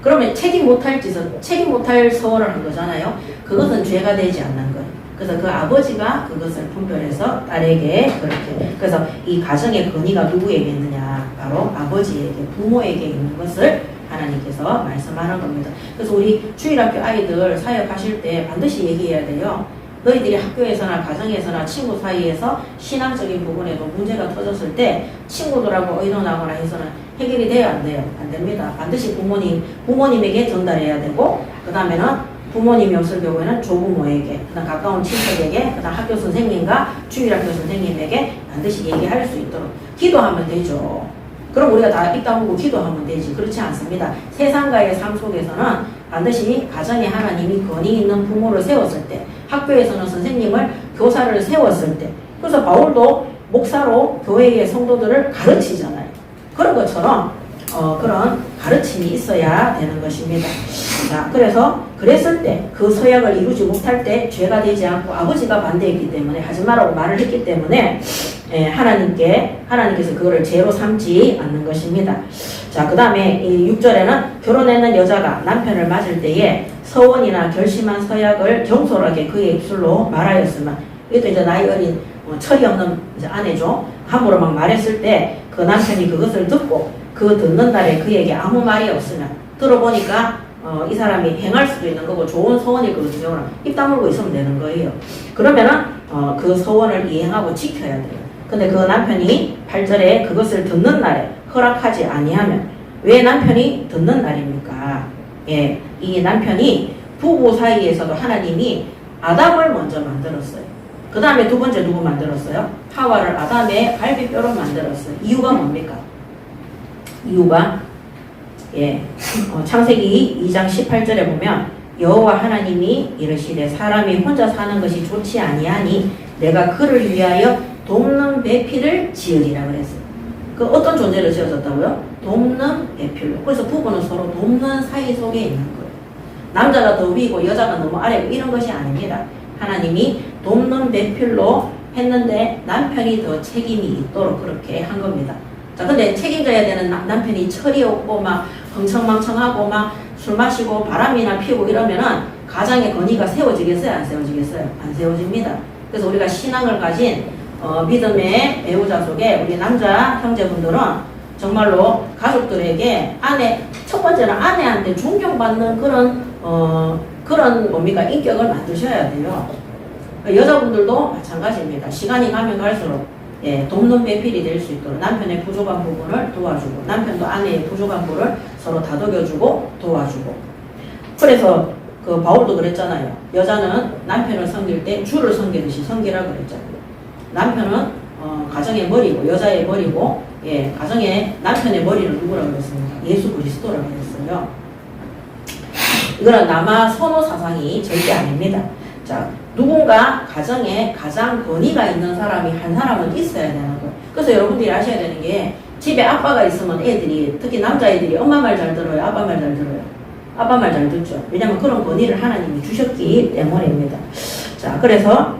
그러면 책임 못할 서원을 한 거잖아요. 그것은 죄가 되지 않는 거예요. 그래서 그 아버지가 그것을 분별해서 딸에게 그렇게. 그래서 이 가정의 권위가 누구에게 있느냐? 바로 아버지에게, 부모에게 있는 것을 하나님께서 말씀하는 겁니다. 그래서 우리 주일학교 아이들 사역하실 때 반드시 얘기해야 돼요. 너희들이 학교에서나 가정에서나 친구 사이에서 신앙적인 부분에도 문제가 터졌을 때 친구들하고 의논하거나 해서는 해결이 돼야 안 돼요. 안 됩니다. 반드시 부모님에게 전달해야 되고 그 다음에는 부모님이 없을 경우에는 조부모에게, 그다음 가까운 친척에게, 그다음 학교 선생님과 주일학교 선생님에게 반드시 얘기할 수 있도록 기도하면 되죠. 그럼 우리가 다 입 다물고 기도하면 되지. 그렇지 않습니다. 세상과의 삶 속에서는 반드시 가정에 하나님이 권위 있는 부모를 세웠을 때, 학교에서는 선생님을, 교사를 세웠을 때, 그래서 바울도 목사로 교회의 성도들을 가르치잖아요. 그런 것처럼 그런 가르침이 있어야 되는 것입니다. 자, 그랬을 때 그 서약을 이루지 못할 때 죄가 되지 않고 아버지가 반대했기 때문에 하지 말라고 말을 했기 때문에 하나님께서 그거를 죄로 삼지 않는 것입니다. 자, 그 다음에 이 6절에는 결혼했는 여자가 남편을 맞을 때에 서원이나 결심한 서약을 경솔하게 그의 입술로 말하였으면, 이것도 이제 나이 어린 철이 없는 이제 아내죠. 함부로 막 말했을 때 그 남편이 그것을 듣고 그 듣는 날에 그에게 아무 말이 없으면, 들어보니까 이 사람이 행할 수도 있는 거고 좋은 서원일 거거든요. 입 다물고 있으면 되는 거예요. 그러면은 그 서원을 이행하고 지켜야 돼요. 근데 그 남편이 8절에 그것을 듣는 날에 허락하지 아니하면, 왜 남편이 듣는 날입니까? 예, 이 남편이 부부 사이에서도 하나님이 아담을 먼저 만들었어요. 그 다음에 두 번째 누구 만들었어요? 하와를 아담의 갈비뼈로 만들었어요. 이유가 뭡니까? 이유가 창세기 2장 18절에 보면 여호와 하나님이 이르시되 사람이 혼자 사는 것이 좋지 아니하니 내가 그를 위하여 돕는 배필을 지으리라 그랬어요. 그 어떤 존재를 지어졌다고요? 돕는 배필로. 그래서 부부는 서로 돕는 사이 속에 있는 거예요. 남자가 더 위고 여자가 너무 아래고 이런 것이 아닙니다. 하나님이 돕는 배필로 했는데 남편이 더 책임이 있도록 그렇게 한 겁니다. 자, 근데 책임져야 되는 남편이 철이 없고 막 흥청망청하고 막 술 마시고 바람이나 피우고 이러면은 가정의 건의가 세워지겠어요? 안 세워지겠어요? 안 세워집니다. 그래서 우리가 신앙을 가진 믿음의 배우자 속에 우리 남자 형제분들은 정말로 가족들에게 첫 번째는 아내한테 존경받는 그런 뭡니까? 인격을 만드셔야 돼요. 여자분들도 마찬가지입니다. 시간이 가면 갈수록 돕는 배필이 될 수 있도록 남편의 부족한 부분을 도와주고, 남편도 아내의 부족한 부분을 서로 다독여주고 도와주고. 그래서 그 바울도 그랬잖아요. 여자는 남편을 섬길 때 주를 섬기듯이 섬기라고 그랬잖아요. 남편은 가정의 머리고 여자의 머리고, 가정의 남편의 머리는 누구라고 그랬습니까? 예수 그리스도라고 그랬어요. 이거는 남아 선호 사상이 절대 아닙니다. 자, 누군가 가정에 가장 권위가 있는 사람이 한 사람은 있어야 되는 거예요. 그래서 여러분들이 아셔야 되는 게, 집에 아빠가 있으면 애들이, 특히 남자애들이 엄마 말 잘 들어요? 아빠 말 잘 들어요? 아빠 말 잘 듣죠. 왜냐하면 그런 권위를 하나님이 주셨기 때문입니다. 자, 그래서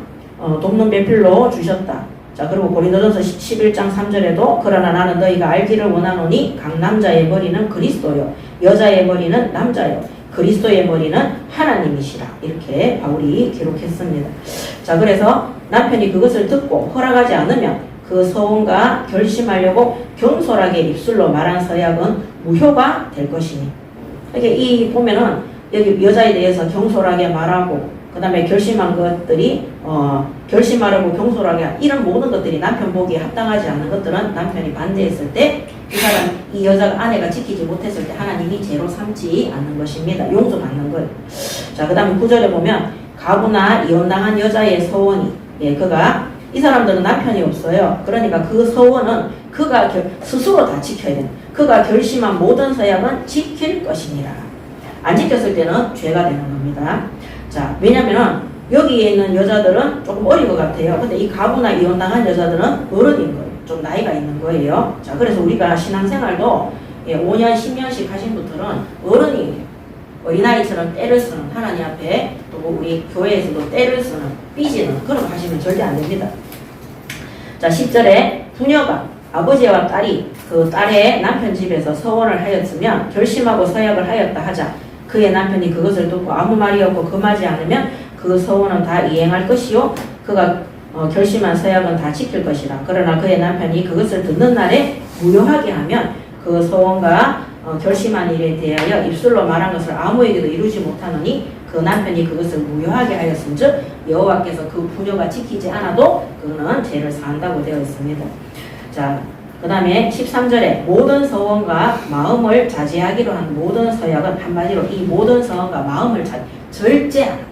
돕는 배필로 주셨다. 자, 그리고 고린도전서 11장 3절에도 그러나 나는 너희가 알기를 원하노니 각 남자의 머리는 그리스도요 여자의 머리는 남자요 그리스도의 머리는 하나님이시라. 이렇게 바울이 기록했습니다. 자, 그래서 남편이 그것을 듣고 허락하지 않으면 그 서원과 결심하려고 경솔하게 입술로 말한 서약은 무효가 될 것이니. 이렇게 이 보면은 여기 여자에 대해서 경솔하게 말하고 그 다음에 결심한 것들이 결심하려고 경솔하게 이런 모든 것들이 남편 보기에 합당하지 않은 것들은 남편이 반대했을 때 이 여자가 아내가 지키지 못했을 때 하나님이 죄로 삼지 않는 것입니다. 용서받는 거예요. 자, 그 다음에 9절에 보면 가부나 이혼당한 여자의 서원이 이 사람들은 남편이 없어요. 그러니까 그 서원은 그가 스스로 다 지켜야 돼요. 그가 결심한 모든 서약은 지킬 것이니라. 안 지켰을 때는 죄가 되는 겁니다. 자, 왜냐면은 여기에 있는 여자들은 조금 어린 것 같아요. 근데 이 가부나 이혼당한 여자들은 어른인 거예요. 좀 나이가 있는 거예요. 자, 그래서 우리가 신앙생활도 5년, 10년씩 하신 분들은 어른이에요. 어린아이처럼 때를 쓰는, 하나님 앞에 또 우리 교회에서도 때를 쓰는, 삐지는 그런 거 하시면 절대 안 됩니다. 자, 10절에 부녀가 아버지와 딸이 그 딸의 남편 집에서 서원을 하였으면 결심하고 서약을 하였다 하자. 그의 남편이 그것을 듣고 아무 말이 없고 금하지 않으면 그 서원은 다 이행할 것이요 그가 결심한 서약은 다 지킬 것이라. 그러나 그의 남편이 그것을 듣는 날에 무효하게 하면 그 서원과 결심한 일에 대하여 입술로 말한 것을 아무에게도 이루지 못하노니 그 남편이 그것을 무효하게 하였은즉 여호와께서 그 부녀가 지키지 않아도 그는 죄를 사한다고 되어 있습니다. 자, 그 다음에 13절에 모든 서원과 마음을 자제하기로 한 모든 서약은 한마디로 이 모든 서원과 마음을 절제하는 거.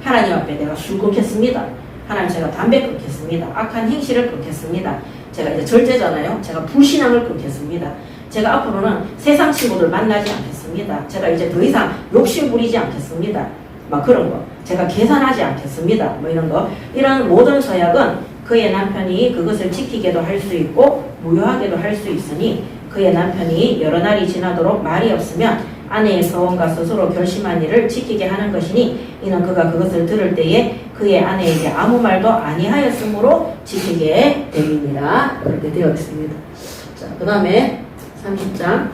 하나님 앞에 내가 술 끊겠습니다. 하나님 제가 담배 끊겠습니다. 악한 행실을 끊겠습니다. 제가 이제 절제잖아요. 제가 불신앙을 끊겠습니다. 제가 앞으로는 세상 친구들 만나지 않겠습니다. 제가 이제 더 이상 욕심 부리지 않겠습니다. 막 그런 거. 제가 계산하지 않겠습니다. 뭐 이런 거. 이런 모든 서약은 그의 남편이 그것을 지키게도 할 수 있고 무효하게도 할 수 있으니 그의 남편이 여러 날이 지나도록 말이 없으면 아내의 서원과 스스로 결심한 일을 지키게 하는 것이니 이는 그가 그것을 들을 때에 그의 아내에게 아무 말도 아니하였으므로 지키게 됩니다. 그렇게 되어 있습니다. 자, 그 다음에 30장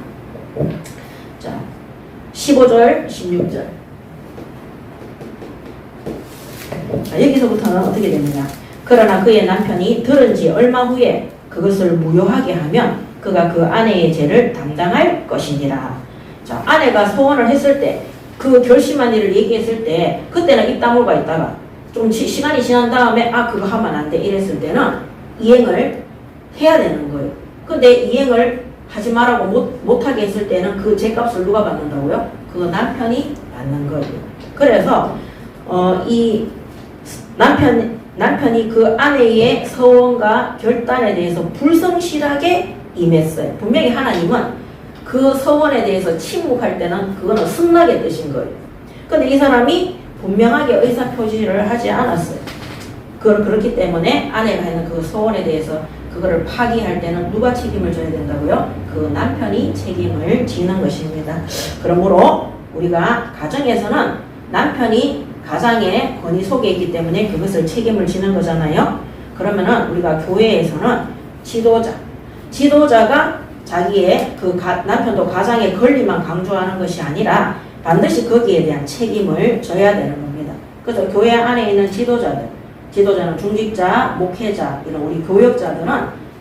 자 15절 16절 자, 여기서부터는 어떻게 됩니까? 그러나 그의 남편이 들은 지 얼마 후에 그것을 무효하게 하면 그가 그 아내의 죄를 담당할 것이니라. 자, 아내가 소원을 했을 때 그 결심한 일을 얘기했을 때 그때는 입 다물고 있다가 좀 시간이 지난 다음에 아 그거 하면 안 돼 이랬을 때는 이행을 해야 되는 거예요. 근데 이행을 하지 말라고 못하게 했을 때는 그 죄값을 누가 받는다고요? 그 남편이 받는 거예요. 그래서 이 남편이 그 아내의 서원과 결단에 대해서 불성실하게 임했어요. 분명히 하나님은 그 서원에 대해서 침묵할 때는 그거는 승낙의 뜻인 거예요. 근데 이 사람이 분명하게 의사표시를 하지 않았어요. 그렇기 때문에 아내가 하는 그 서원에 대해서 그거를 파기할 때는 누가 책임을 져야 된다고요? 그 남편이 책임을 지는 것입니다. 그러므로 우리가 가정에서는 남편이 가장의 권위 속에 있기 때문에 그것을 책임을 지는 거잖아요. 그러면은 우리가 교회에서는 지도자가 자기의 남편도 가장의 권리만 강조하는 것이 아니라 반드시 거기에 대한 책임을 져야 되는 겁니다. 그래서 교회 안에 있는 지도자는 중직자, 목회자, 이런 우리 교역자들은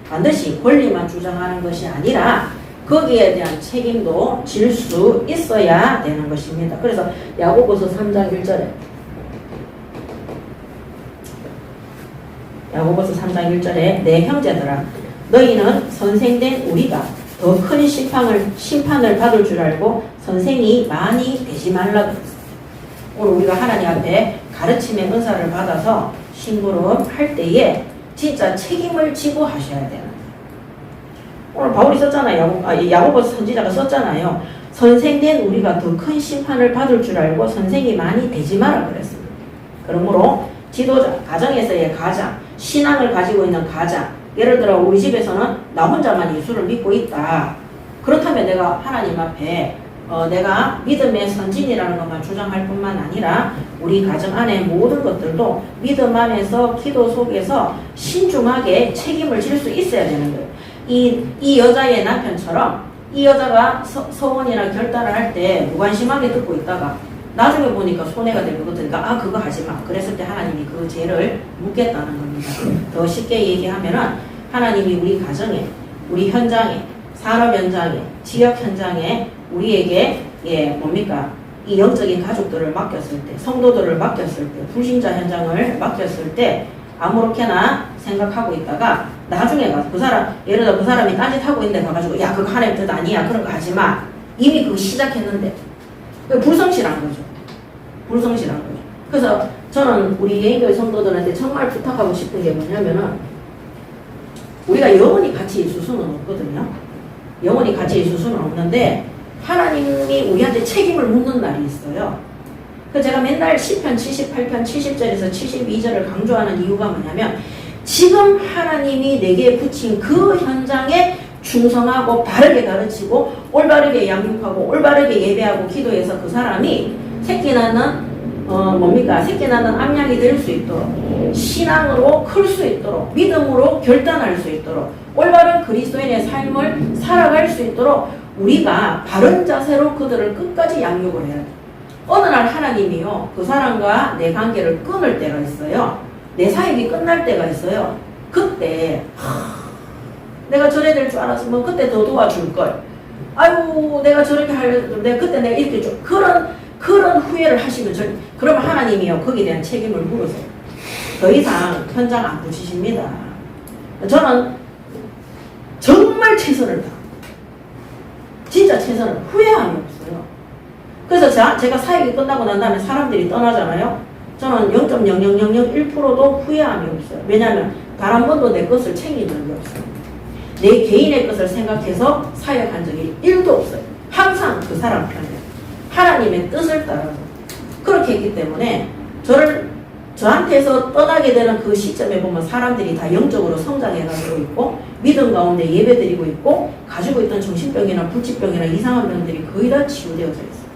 반드시 권리만 주장하는 것이 아니라 거기에 대한 책임도 질 수 있어야 되는 것입니다. 그래서 야고보서 3장 1절에 야고보서 3장 1절에 내 형제들아 너희는 선생된 우리가 더 큰 심판을 받을 줄 알고 선생이 많이 되지 말라 그랬어요. 오늘 우리가 하나님 앞에 가르침의 은사를 받아서 심부름할 때에 진짜 책임을 지고 하셔야 되는 거예요. 오늘 바울이 썼잖아요. 야고보서 선지자가 썼잖아요. 선생된 우리가 더 큰 심판을 받을 줄 알고 선생이 많이 되지 마라 그랬습니다. 그러므로 지도자, 가정에서의 가장, 신앙을 가지고 있는 가장, 예를 들어 우리 집에서는 나 혼자만 예수를 믿고 있다. 그렇다면 내가 하나님 앞에 내가 믿음의 선진이라는 것만 주장할 뿐만 아니라 우리 가정 안에 모든 것들도 믿음 안에서 기도 속에서 신중하게 책임을 질 수 있어야 되는 거예요. 이 여자의 남편처럼 이 여자가 서원이나 결단을 할 때 무관심하게 듣고 있다가 나중에 보니까 손해가 될 것 같으니까 아 그거 하지 마. 그랬을 때 하나님이 그 죄를 묻겠다는 겁니다. 더 쉽게 얘기하면은 하나님이 우리 가정에, 우리 현장에, 산업 현장에, 지역 현장에 우리에게 이 영적인 가족들을 맡겼을 때, 성도들을 맡겼을 때, 불신자 현장을 맡겼을 때 아무렇게나 생각하고 있다가 나중에 가서 예를 들어 그 사람이 딴짓하고 있는데 가가지고 야 그거 하나님 뜻 아니야 그런 거 하지 마. 이미 그거 시작했는데 불성실한 거죠. 불성실한 거죠. 그래서 저는 우리 예인교회 성도들한테 정말 부탁하고 싶은 게 뭐냐면은 우리가 영원히 같이 있을 수는 없거든요. 영원히 같이 있을 수는 없는데 하나님이 우리한테 책임을 묻는 날이 있어요. 그래서 제가 맨날 시편 78편 70절에서 72절을 강조하는 이유가 뭐냐면 지금 하나님이 내게 붙인 그 현장에 충성하고 바르게 가르치고 올바르게 양육하고 올바르게 예배하고 기도해서 그 사람이 새끼 낳는 암양이 될 수 있도록 신앙으로 클 수 있도록 믿음으로 결단할 수 있도록 올바른 그리스도인의 삶을 살아갈 수 있도록 우리가 바른 자세로 그들을 끝까지 양육을 해야 돼요. 어느 날 하나님이요 그 사람과 내 관계를 끊을 때가 있어요. 내 사역이 끝날 때가 있어요. 그때 내가 저래 될 줄 알았으면 그때 더 도와줄걸. 아이고 내가 저렇게 그때 내가 이렇게 좀 그런 후회를 하시면 그러면 하나님이요 거기에 대한 책임을 물으세요. 더 이상 현장 안 붙이십니다. 저는 정말 최선을 다 진짜 최선을 후회함이 없어요. 그래서 제가 사역이 끝나고 난 다음에 사람들이 떠나잖아요. 저는 0.00001%도 후회함이 없어요. 왜냐하면 단 한 번도 내 것을 챙긴 적이 없어요. 내 개인의 것을 생각해서 사역한 적이 1도 없어요. 항상 그 사람 편에 하나님의 뜻을 따라서 그렇게 했기 때문에 저를 저한테서 떠나게 되는 그 시점에 보면 사람들이 다 영적으로 성장해가지고 있고 믿음 가운데 예배드리고 있고 가지고 있던 정신병이나 불치병이나 이상한 병들이 거의 다 치유되어져 있어요.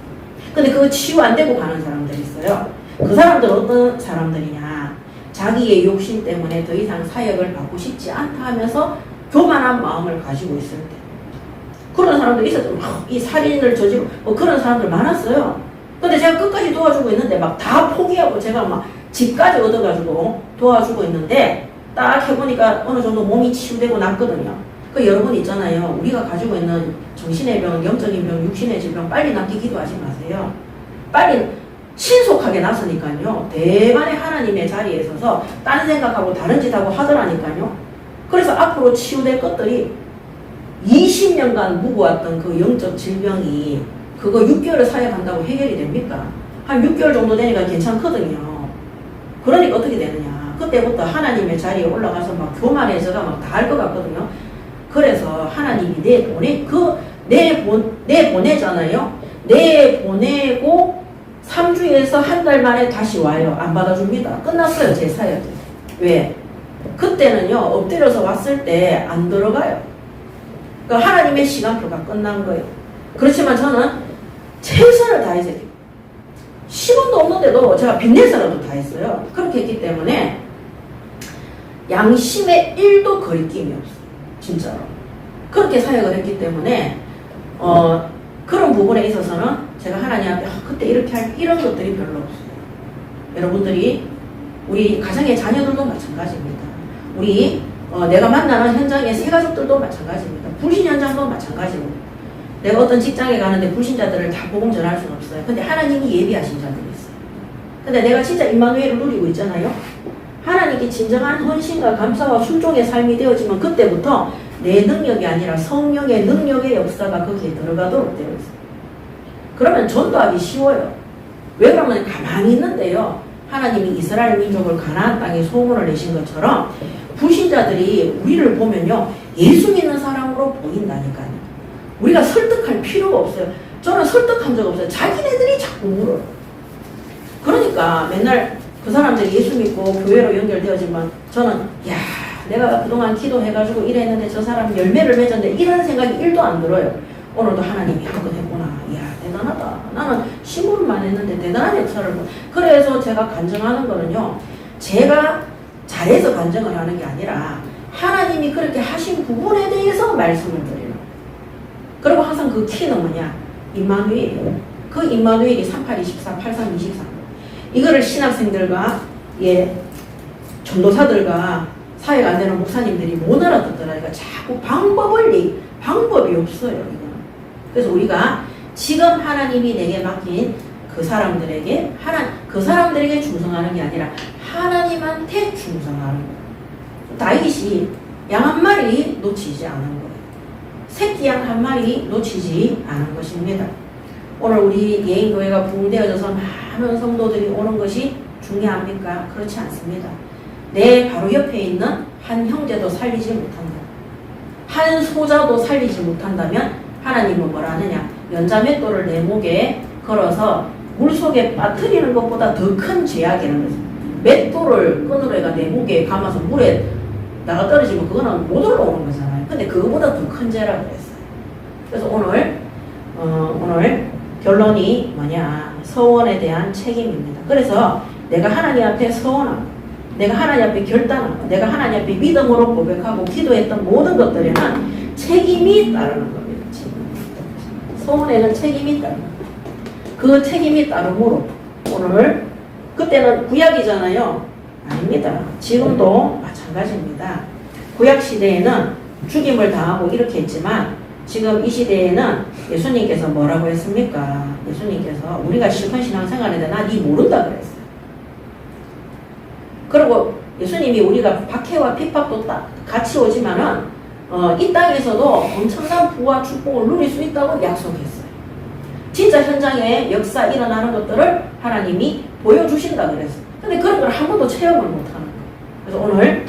근데 그거 치유 안 되고 가는 사람들이 있어요. 그 사람들은 어떤 사람들이냐, 자기의 욕심 때문에 더 이상 사역을 받고 싶지 않다 하면서 교만한 마음을 가지고 있을 때 그런 사람들이 있었죠. 이 살인을 저지르고 그런 사람들 많았어요. 근데 제가 끝까지 도와주고 있는데 막 다 포기하고 제가 막 집까지 얻어가지고 도와주고 있는데 딱 해보니까 어느 정도 몸이 치유되고 났거든요. 그 여러분 있잖아요. 우리가 가지고 있는 정신의 병, 영적인 병, 육신의 질병 빨리 낫게 기도하지 마세요. 빨리 신속하게 났으니까요. 대만의 하나님의 자리에 서서 딴 생각하고 다른 짓 하고 하더라니까요. 그래서 앞으로 치유될 것들이 20년간 묵어왔던 그 영적 질병이 그거 6개월을 사역한다고 해결이 됩니까? 한 6개월 정도 되니까 괜찮거든요. 그러니까 어떻게 되느냐. 그때부터 하나님의 자리에 올라가서 막 교만해져가 막 다 할 것 같거든요. 그래서 하나님이 내보내잖아요. 내보내고 3주에서 한 달 만에 다시 와요. 안 받아줍니다. 끝났어요. 제 사역이. 왜? 그때는요. 엎드려서 왔을 때 안 들어가요. 그러니까 하나님의 시간표가 끝난 거예요. 그렇지만 저는 최선을 다해서 10원도 없는데도 제가 빚내서라도 다 했어요. 그렇게 했기 때문에 양심에 1도 거리낌이 없어요. 진짜로. 그렇게 사역을 했기 때문에 그런 부분에 있어서는 제가 하나님한테 그때 이렇게 할 이런 것들이 별로 없어요. 여러분들이 우리 가정의 자녀들도 마찬가지입니다. 우리 내가 만나는 현장의 새가족들도 마찬가지입니다. 불신 현장도 마찬가지고 내가 어떤 직장에 가는데 불신자들을 다 복음 전할 수는 없어요. 근데 하나님이 예비하신 자들이 있어요. 근데 내가 진짜 임마누엘을 누리고 있잖아요. 하나님께 진정한 헌신과 감사와 순종의 삶이 되어지면 그때부터 내 능력이 아니라 성령의 능력의 역사가 거기에 들어가도록 되어 있어요. 그러면 전도하기 쉬워요. 왜 그러면 가만히 있는데요. 하나님이 이스라엘 민족을 가나안 땅에 소문을 내신 것처럼 불신자들이 우리를 보면요. 예수 믿는 사람으로 보인다니까요. 우리가 설득할 필요가 없어요. 저는 설득한 적 없어요. 자기네들이 자꾸 물어요. 그러니까 맨날 그 사람들이 예수 믿고 교회로 연결되어지만 저는 야 내가 그동안 기도해가지고 이랬는데 저 사람 열매를 맺었는데 이런 생각이 1도 안 들어요. 오늘도 하나님이 한 건 했구나. 이야 대단하다. 나는 심부름만 했는데 대단한 역사를 그래서 제가 간증하는 거는요. 제가 잘해서 간증을 하는 게 아니라 하나님이 그렇게 하신 부분에 대해서 말씀을 드려요. 그리고 항상 그 키는 뭐냐? 임마누엘이에요. 그 임마누엘이 38, 24, 83, 23 이거를 신학생들과 전도사들과 사회가 안 되는 목사님들이 못 알아듣더라니까 자꾸 방법이 없어요. 이거는. 그래서 우리가 지금 하나님이 내게 맡긴 그 사람들에게 충성하는 게 아니라 하나님한테 충성하는 거예요. 다윗이 양 한 마리 놓치지 않은 거예요. 새끼 양 한 마리 놓치지 않은 것입니다. 오늘 우리 예인교회가 부흥되어져서 많은 성도들이 오는 것이 중요합니까? 그렇지 않습니다. 내 바로 옆에 있는 한 형제도 살리지 못한다. 한 소자도 살리지 못한다면 하나님은 뭐라 하느냐? 연자맷돌을 내 목에 걸어서 물속에 빠뜨리는 것보다 더 큰 죄악이라는 거죠. 맷돌을 끈으로 내 목에 감아서 물에 나가 떨어지면 그거는 못 올라오는 거잖아요. 근데 그거보다 더 큰 죄라고 했어요. 그래서 오늘 결론이 뭐냐? 서원에 대한 책임입니다. 그래서 내가 하나님 앞에 서원하고 내가 하나님 앞에 결단하고 내가 하나님 앞에 믿음으로 고백하고 기도했던 모든 것들에는 책임이 따르는 겁니다. 서원에는 책임이 따르는 겁니다. 그 책임이 따르므로 오늘 그때는 구약이잖아요. 아닙니다. 지금도 마찬가지입니다. 구약 시대에는 죽임을 당하고 이렇게 했지만 지금 이 시대에는 예수님께서 뭐라고 했습니까? 예수님께서 우리가 실컷 신앙생활인데 나 니 모른다 그랬어요. 그리고 예수님이 우리가 박해와 핍박도 같이 오지만은 이 땅에서도 엄청난 부와 축복을 누릴 수 있다고 약속했어요. 진짜 현장에 역사 일어나는 것들을 하나님이 보여주신다 그랬어요. 근데 그런 걸 한 번도 체험을 못하는 거예요. 그래서 오늘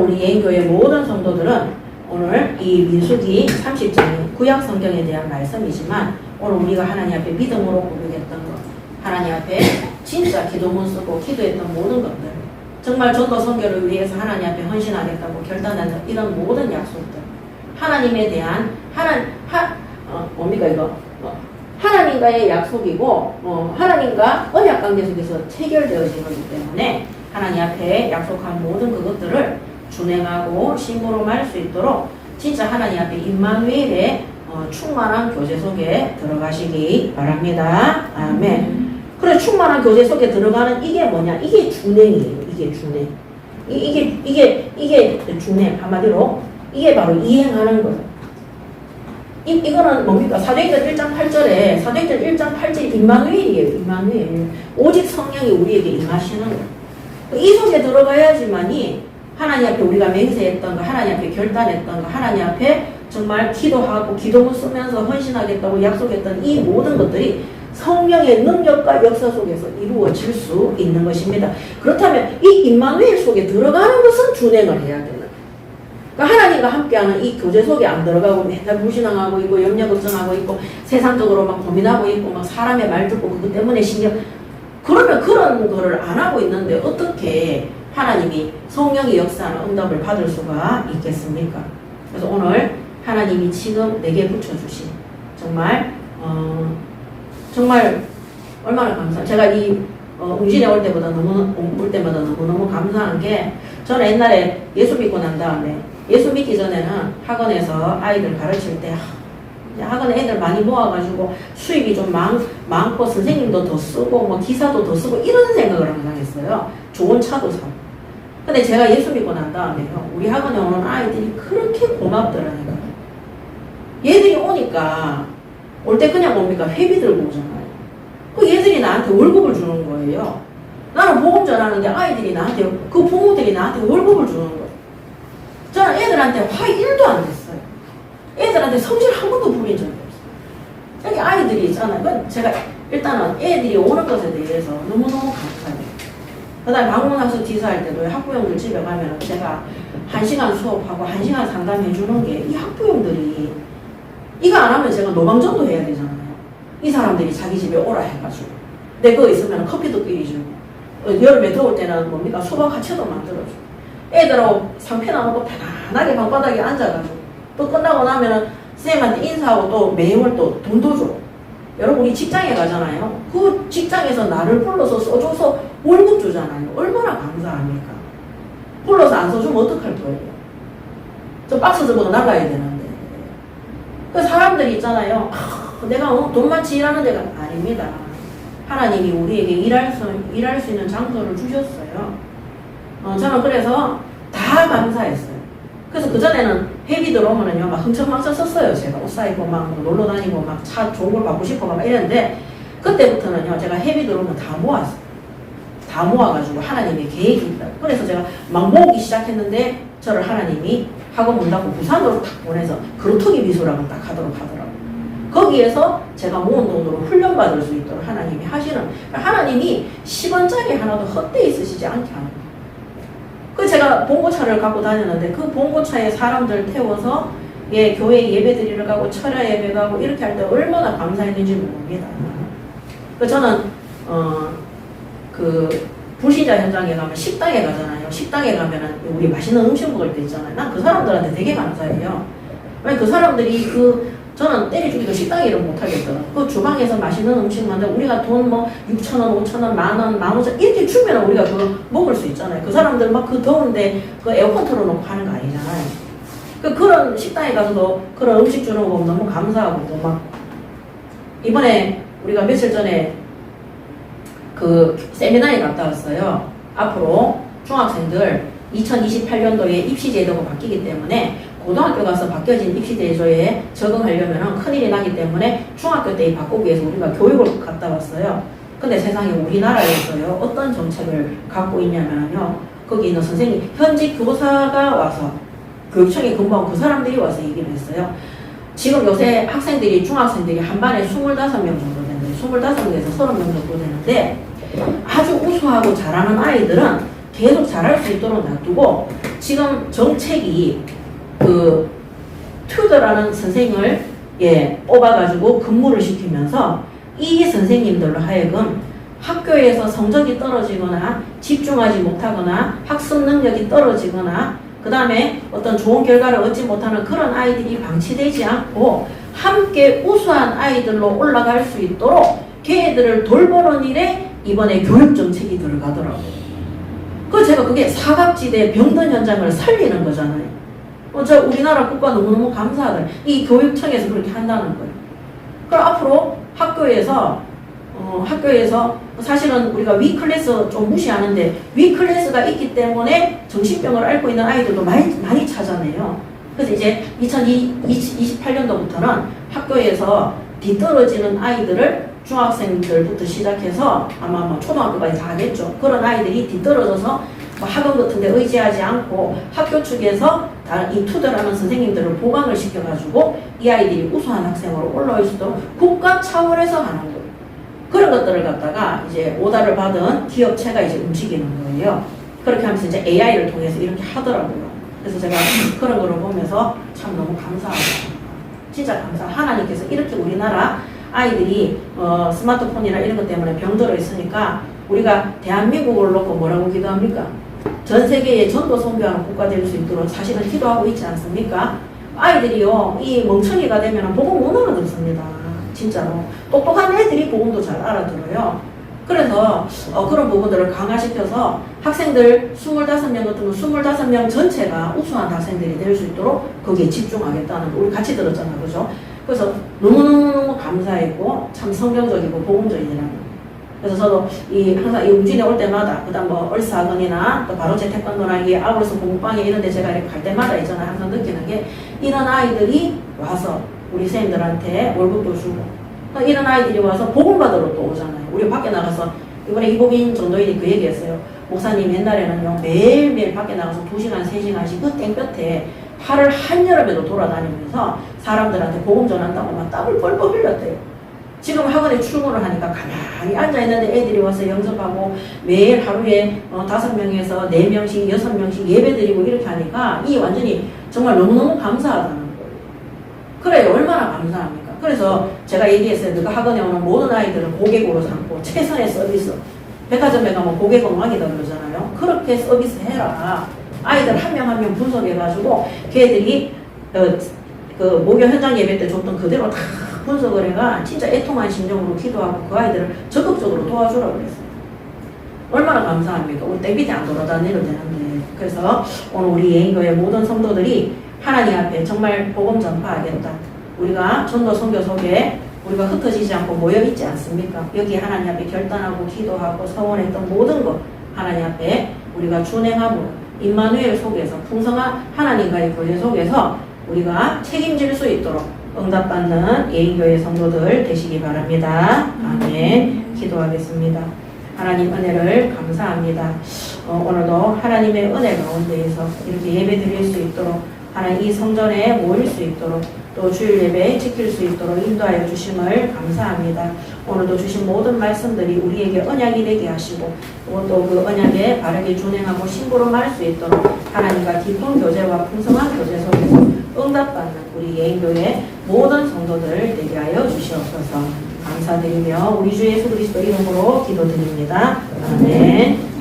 우리 예인교회 모든 성도들은 오늘 이 민수기 30장의 구약 성경에 대한 말씀이지만 오늘 우리가 하나님 앞에 믿음으로 고백했던 것 하나님 앞에 진짜 기도문 쓰고 기도했던 모든 것들, 정말 전도 선교를 위해서 하나님 앞에 헌신하겠다고 결단한 이런 모든 약속들, 하나님에 대한 뭡니까 이거? 하나님과의 약속이고 하나님과 언약 관계 속에서 체결되어진 거기 때문에 하나님 앞에 약속한 모든 그것들을 준행하고 심부름할 수 있도록 진짜 하나님 앞에 임마누엘의 충만한 교제 속에 들어가시기 바랍니다. 아멘. 그래, 충만한 교제 속에 들어가는 이게 뭐냐? 이게 준행이에요. 이게 준행. 이게 준행. 한마디로 이게 바로 이행하는 거예요. 이거는 뭡니까? 사도행전 1장 8절에 사도행전 1장 8절 임마누엘이에요. 임마누엘. 오직 성령이 우리에게 임하시는 거예요. 이 속에 들어가야지만이 하나님 앞에 우리가 맹세했던 거, 하나님 앞에 결단했던 거, 하나님 앞에 정말 기도하고 기도문 쓰면서 헌신하겠다고 약속했던 이 모든 것들이 성령의 능력과 역사 속에서 이루어질 수 있는 것입니다. 그렇다면 이 임마누엘 속에 들어가는 것은 준행을 해야 되는. 그러니까 하나님과 함께하는 이 교제 속에 안 들어가고 맨날 불신앙하고 있고 염려 걱정하고 있고 세상적으로 막 고민하고 있고 막 사람의 말 듣고 그것 때문에 그러면 그런 거를 안 하고 있는데 어떻게 하나님이 성령의 역사나 응답을 받을 수가 있겠습니까? 그래서 오늘 하나님이 지금 내게 붙여주신 정말 얼마나 감사. 제가 이 웅진에 올 때마다 너무너무 감사한 게 저는 옛날에 예수 믿고 난 다음에 예수 믿기 전에는 학원에서 아이들 가르칠 때 학원에 애들 많이 모아가지고 수입이 좀 많고 선생님도 더 쓰고 뭐 기사도 더 쓰고 이런 생각을 항상 했어요. 좋은 차도 사고. 근데 제가 예수 믿고 난 다음에요, 우리 학원에 오는 아이들이 그렇게 고맙더라니까요. 얘들이 오니까 올 때 그냥 뭡니까? 회비 들고 오잖아요. 그 얘들이 나한테 월급을 주는 거예요. 나는 복음 전하는데 아이들이 나한테, 그 부모들이 나한테 월급을 주는 거예요. 저는 애들한테 화 1도 안 냈어요. 애들한테 성질 한 번도 부린 적이 없어요. 여기 아이들이 있잖아요. 제가 일단은 애들이 오는 것에 대해서 너무너무 감사해요. 그 다음에 방문학습 지사할 때도 학부형들 집에 가면 제가 1시간 수업하고 1시간 상담해 주는 게 이 학부형들이 이거 안 하면 제가 노방전도 해야 되잖아요. 이 사람들이 자기 집에 오라 해가지고. 근데 그거 있으면 커피도 끓이주고, 여름에 더울 때는 뭡니까? 수박 화채도 만들어주고, 애들하고 상표 나누고 편안하게 방바닥에 앉아가지고, 또 끝나고 나면은 선생님한테 인사하고 또 매월 또 돈도 줘. 여러분, 우리 직장에 가잖아요. 그 직장에서 나를 불러서 써줘서 월급 주잖아요. 얼마나 감사합니까? 불러서 안 써주면 어떡할 거예요? 저 박스 접어도 나가야 되는데. 그 사람들이 있잖아요. 내가 돈 많이 일하는 데가 아닙니다. 하나님이 우리에게 일할 수 있는 장소를 주셨어요. 저는 그래서 다 감사했어요. 그래서 그전에는 회비 들어오면은요, 막 흥청망청 썼어요. 제가 옷 사입고 막 놀러 다니고 막 차 좋은 걸 받고 싶고 막 이랬는데, 그때부터는요, 제가 회비 들어오면 다 모았어요. 다 모아가지고 하나님의 계획이 있다. 그래서 제가 막 모으기 시작했는데, 저를 하나님이 학원 문 닫고 부산으로 탁 보내서 그루터기 미술학원 딱 하도록 하더라고요. 거기에서 제가 모은 돈으로 훈련받을 수 있도록 하나님이 하시는, 하나님이 10원짜리 하나도 헛되이 쓰시지 않게 하는 거예요. 그 제가 봉고차를 갖고 다녔는데 그 봉고차에 사람들 태워서 교회 예배 드리러 가고 철야 예배 가고 이렇게 할 때 얼마나 감사했는지 모릅니다. 그 저는 그 불신자 현장에 가면 식당에 가잖아요. 식당에 가면은 우리 맛있는 음식 먹을 때 있잖아요. 난 그 사람들한테 되게 감사해요. 왜 그 사람들이 저는 때려주기도 식당 일을 못하겠더라고요. 그 주방에서 맛있는 음식 만들고 우리가 돈 뭐 6,000원, 5,000원, 만원, 15,000원 이렇게 주면 우리가 그거 먹을 수 있잖아요. 그 사람들 막 그 더운데 그 에어컨 틀어놓고 하는 거 아니잖아요. 그런 식당에 가서도 그런 음식 주는 거 보면 너무 감사하고 또 막 이번에 우리가 며칠 전에 그 세미나에 갔다 왔어요. 앞으로 중학생들 2028년도에 입시제도가 바뀌기 때문에 고등학교 가서 바뀌어진 입시제도에 적응하려면 큰일이 나기 때문에 중학교 때 바꾸기 위해서 우리가 교육을 갔다 왔어요. 근데 세상에 우리나라에서요, 어떤 정책을 갖고 있냐면요, 거기 있는 선생님, 현직 교사가 와서 교육청에 근무한 그 사람들이 와서 얘기를 했어요. 지금 요새 학생들이, 중학생들이 한 반에 25명 정도 되는데, 25명에서 30명 정도 되는데, 아주 우수하고 잘하는 아이들은 계속 잘할 수 있도록 놔두고, 지금 정책이 튜더라는 선생을 뽑아가지고 근무를 시키면서 이 선생님들로 하여금 학교에서 성적이 떨어지거나 집중하지 못하거나 학습 능력이 떨어지거나 그 다음에 어떤 좋은 결과를 얻지 못하는 그런 아이들이 방치되지 않고 함께 우수한 아이들로 올라갈 수 있도록 걔네들을 돌보는 일에 이번에 교육정책이 들어가더라고요. 그래서 제가 그게 사각지대 병든 현장을 살리는 거잖아요. 저 우리나라 국가 너무너무 감사하다. 이 교육청에서 그렇게 한다는 거예요. 그럼 앞으로 학교에서 사실은 우리가 위클래스 좀 무시하는데 위클래스가 있기 때문에 정신병을 앓고 있는 아이들도 많이 찾아내요. 그래서 이제 2028년도부터는 학교에서 뒤떨어지는 아이들을 중학생들부터 시작해서 아마 뭐 초등학교까지 다 하겠죠. 그런 아이들이 뒤떨어져서 뭐 학원 같은 데 의지하지 않고 학교 측에서 이 투덜하는 선생님들을 보강을 시켜가지고 이 아이들이 우수한 학생으로 올라올 수 있도록 국가 차원에서 하는 거예요. 그런 것들을 갖다가 이제 오다를 받은 기업체가 이제 움직이는 거예요. 그렇게 하면서 이제 AI를 통해서 이렇게 하더라고요. 그래서 제가 그런 거를 보면서 참 너무 감사하고 진짜 하나님께서 이렇게 우리나라 아이들이 스마트폰이나 이런 것 때문에 병들어 있으니까 우리가 대한민국을 놓고 뭐라고 기도합니까? 전 세계에 전도 선교하는 국가 될 수 있도록 사실은 기도하고 있지 않습니까? 아이들이요 이 멍청이가 되면 복음 못 알아듣습니다. 진짜로 똑똑한 애들이 복음도 잘 알아들어요. 그래서 그런 부분들을 강화시켜서 학생들 25명 같은 거 25명 전체가 우수한 학생들이 될 수 있도록 거기에 집중하겠다는 거 우리 같이 들었잖아요. 그죠? 그래서 너무너무 감사했고 참 성경적이고 복음적이라는 거. 그래서 저도 항상 이 웅진에 올 때마다 그다음 뭐 얼사학원이나 또 바로 재택관도나 이 아울스 공부방에 이런 데 제가 이렇게 갈 때마다 있잖아요. 항상 느끼는 게 이런 아이들이 와서 우리 선생님들한테 월급도 주고 또 이런 아이들이 와서 복음 받으러 또 오잖아요. 우리 밖에 나가서 이번에 이복인 전도인이 그 얘기했어요. 목사님 옛날에는요 매일매일 밖에 나가서 2시간 3시간씩 그 땡볕에 하루 한여름에도 돌아다니면서 사람들한테 복음 전한다고 막 땀을 뻘뻘 흘렸대요. 지금 학원에 출근을 하니까 가만히 앉아있는데 애들이 와서 영접하고 매일 하루에 5명에서 4명씩 6명씩 예배 드리고 이렇게 하니까 이 완전히 정말 너무너무 감사하다는 거예요. 그래요. 얼마나 감사합니까? 그래서 제가 얘기했어요. 너가 학원에 오는 모든 아이들은 고객으로 삼고 최선의 서비스. 백화점에 가면 고객 엉망이다 그러잖아요. 그렇게 서비스 해라. 아이들 한 명 한 명 분석해가지고 걔들이 그 목요 현장 예배 때 줬던 그대로 다 분석을 해가 진짜 애통한 심정으로 기도하고 그 아이들을 적극적으로 도와주라고 그랬어요. 얼마나 감사합니까? 우리 땡빛이 안 돌아다니면 되는데. 그래서 오늘 우리 예인교회 모든 성도들이 하나님 앞에 정말 복음 전파하겠다. 우리가 전도 선교 속에 우리가 흩어지지 않고 모여 있지 않습니까? 여기 하나님 앞에 결단하고 기도하고 서원했던 모든 것 하나님 앞에 우리가 준행함으로 임마누엘 속에서 풍성한 하나님과의 교제 속에서 우리가 책임질 수 있도록 응답받는 예인교회 성도들 되시기 바랍니다. 아멘. 기도하겠습니다. 하나님 은혜를 감사합니다. 오늘도 하나님의 은혜 가운데에서 이렇게 예배 드릴 수 있도록 하나님 이 성전에 모일 수 있도록 또 주일 예배 지킬 수 있도록 인도하여 주심을 감사합니다. 오늘도 주신 모든 말씀들이 우리에게 언약이 되게 하시고 또 그 언약에 바르게 준행하고 심부름할 수 있도록 하나님과 깊은 교제와 풍성한 교제 속에서 응답받는 우리 예인교회 모든 성도들 되게 하여 주시옵소서. 감사드리며 우리 주 예수 그리스도 이름으로 기도드립니다. 아멘.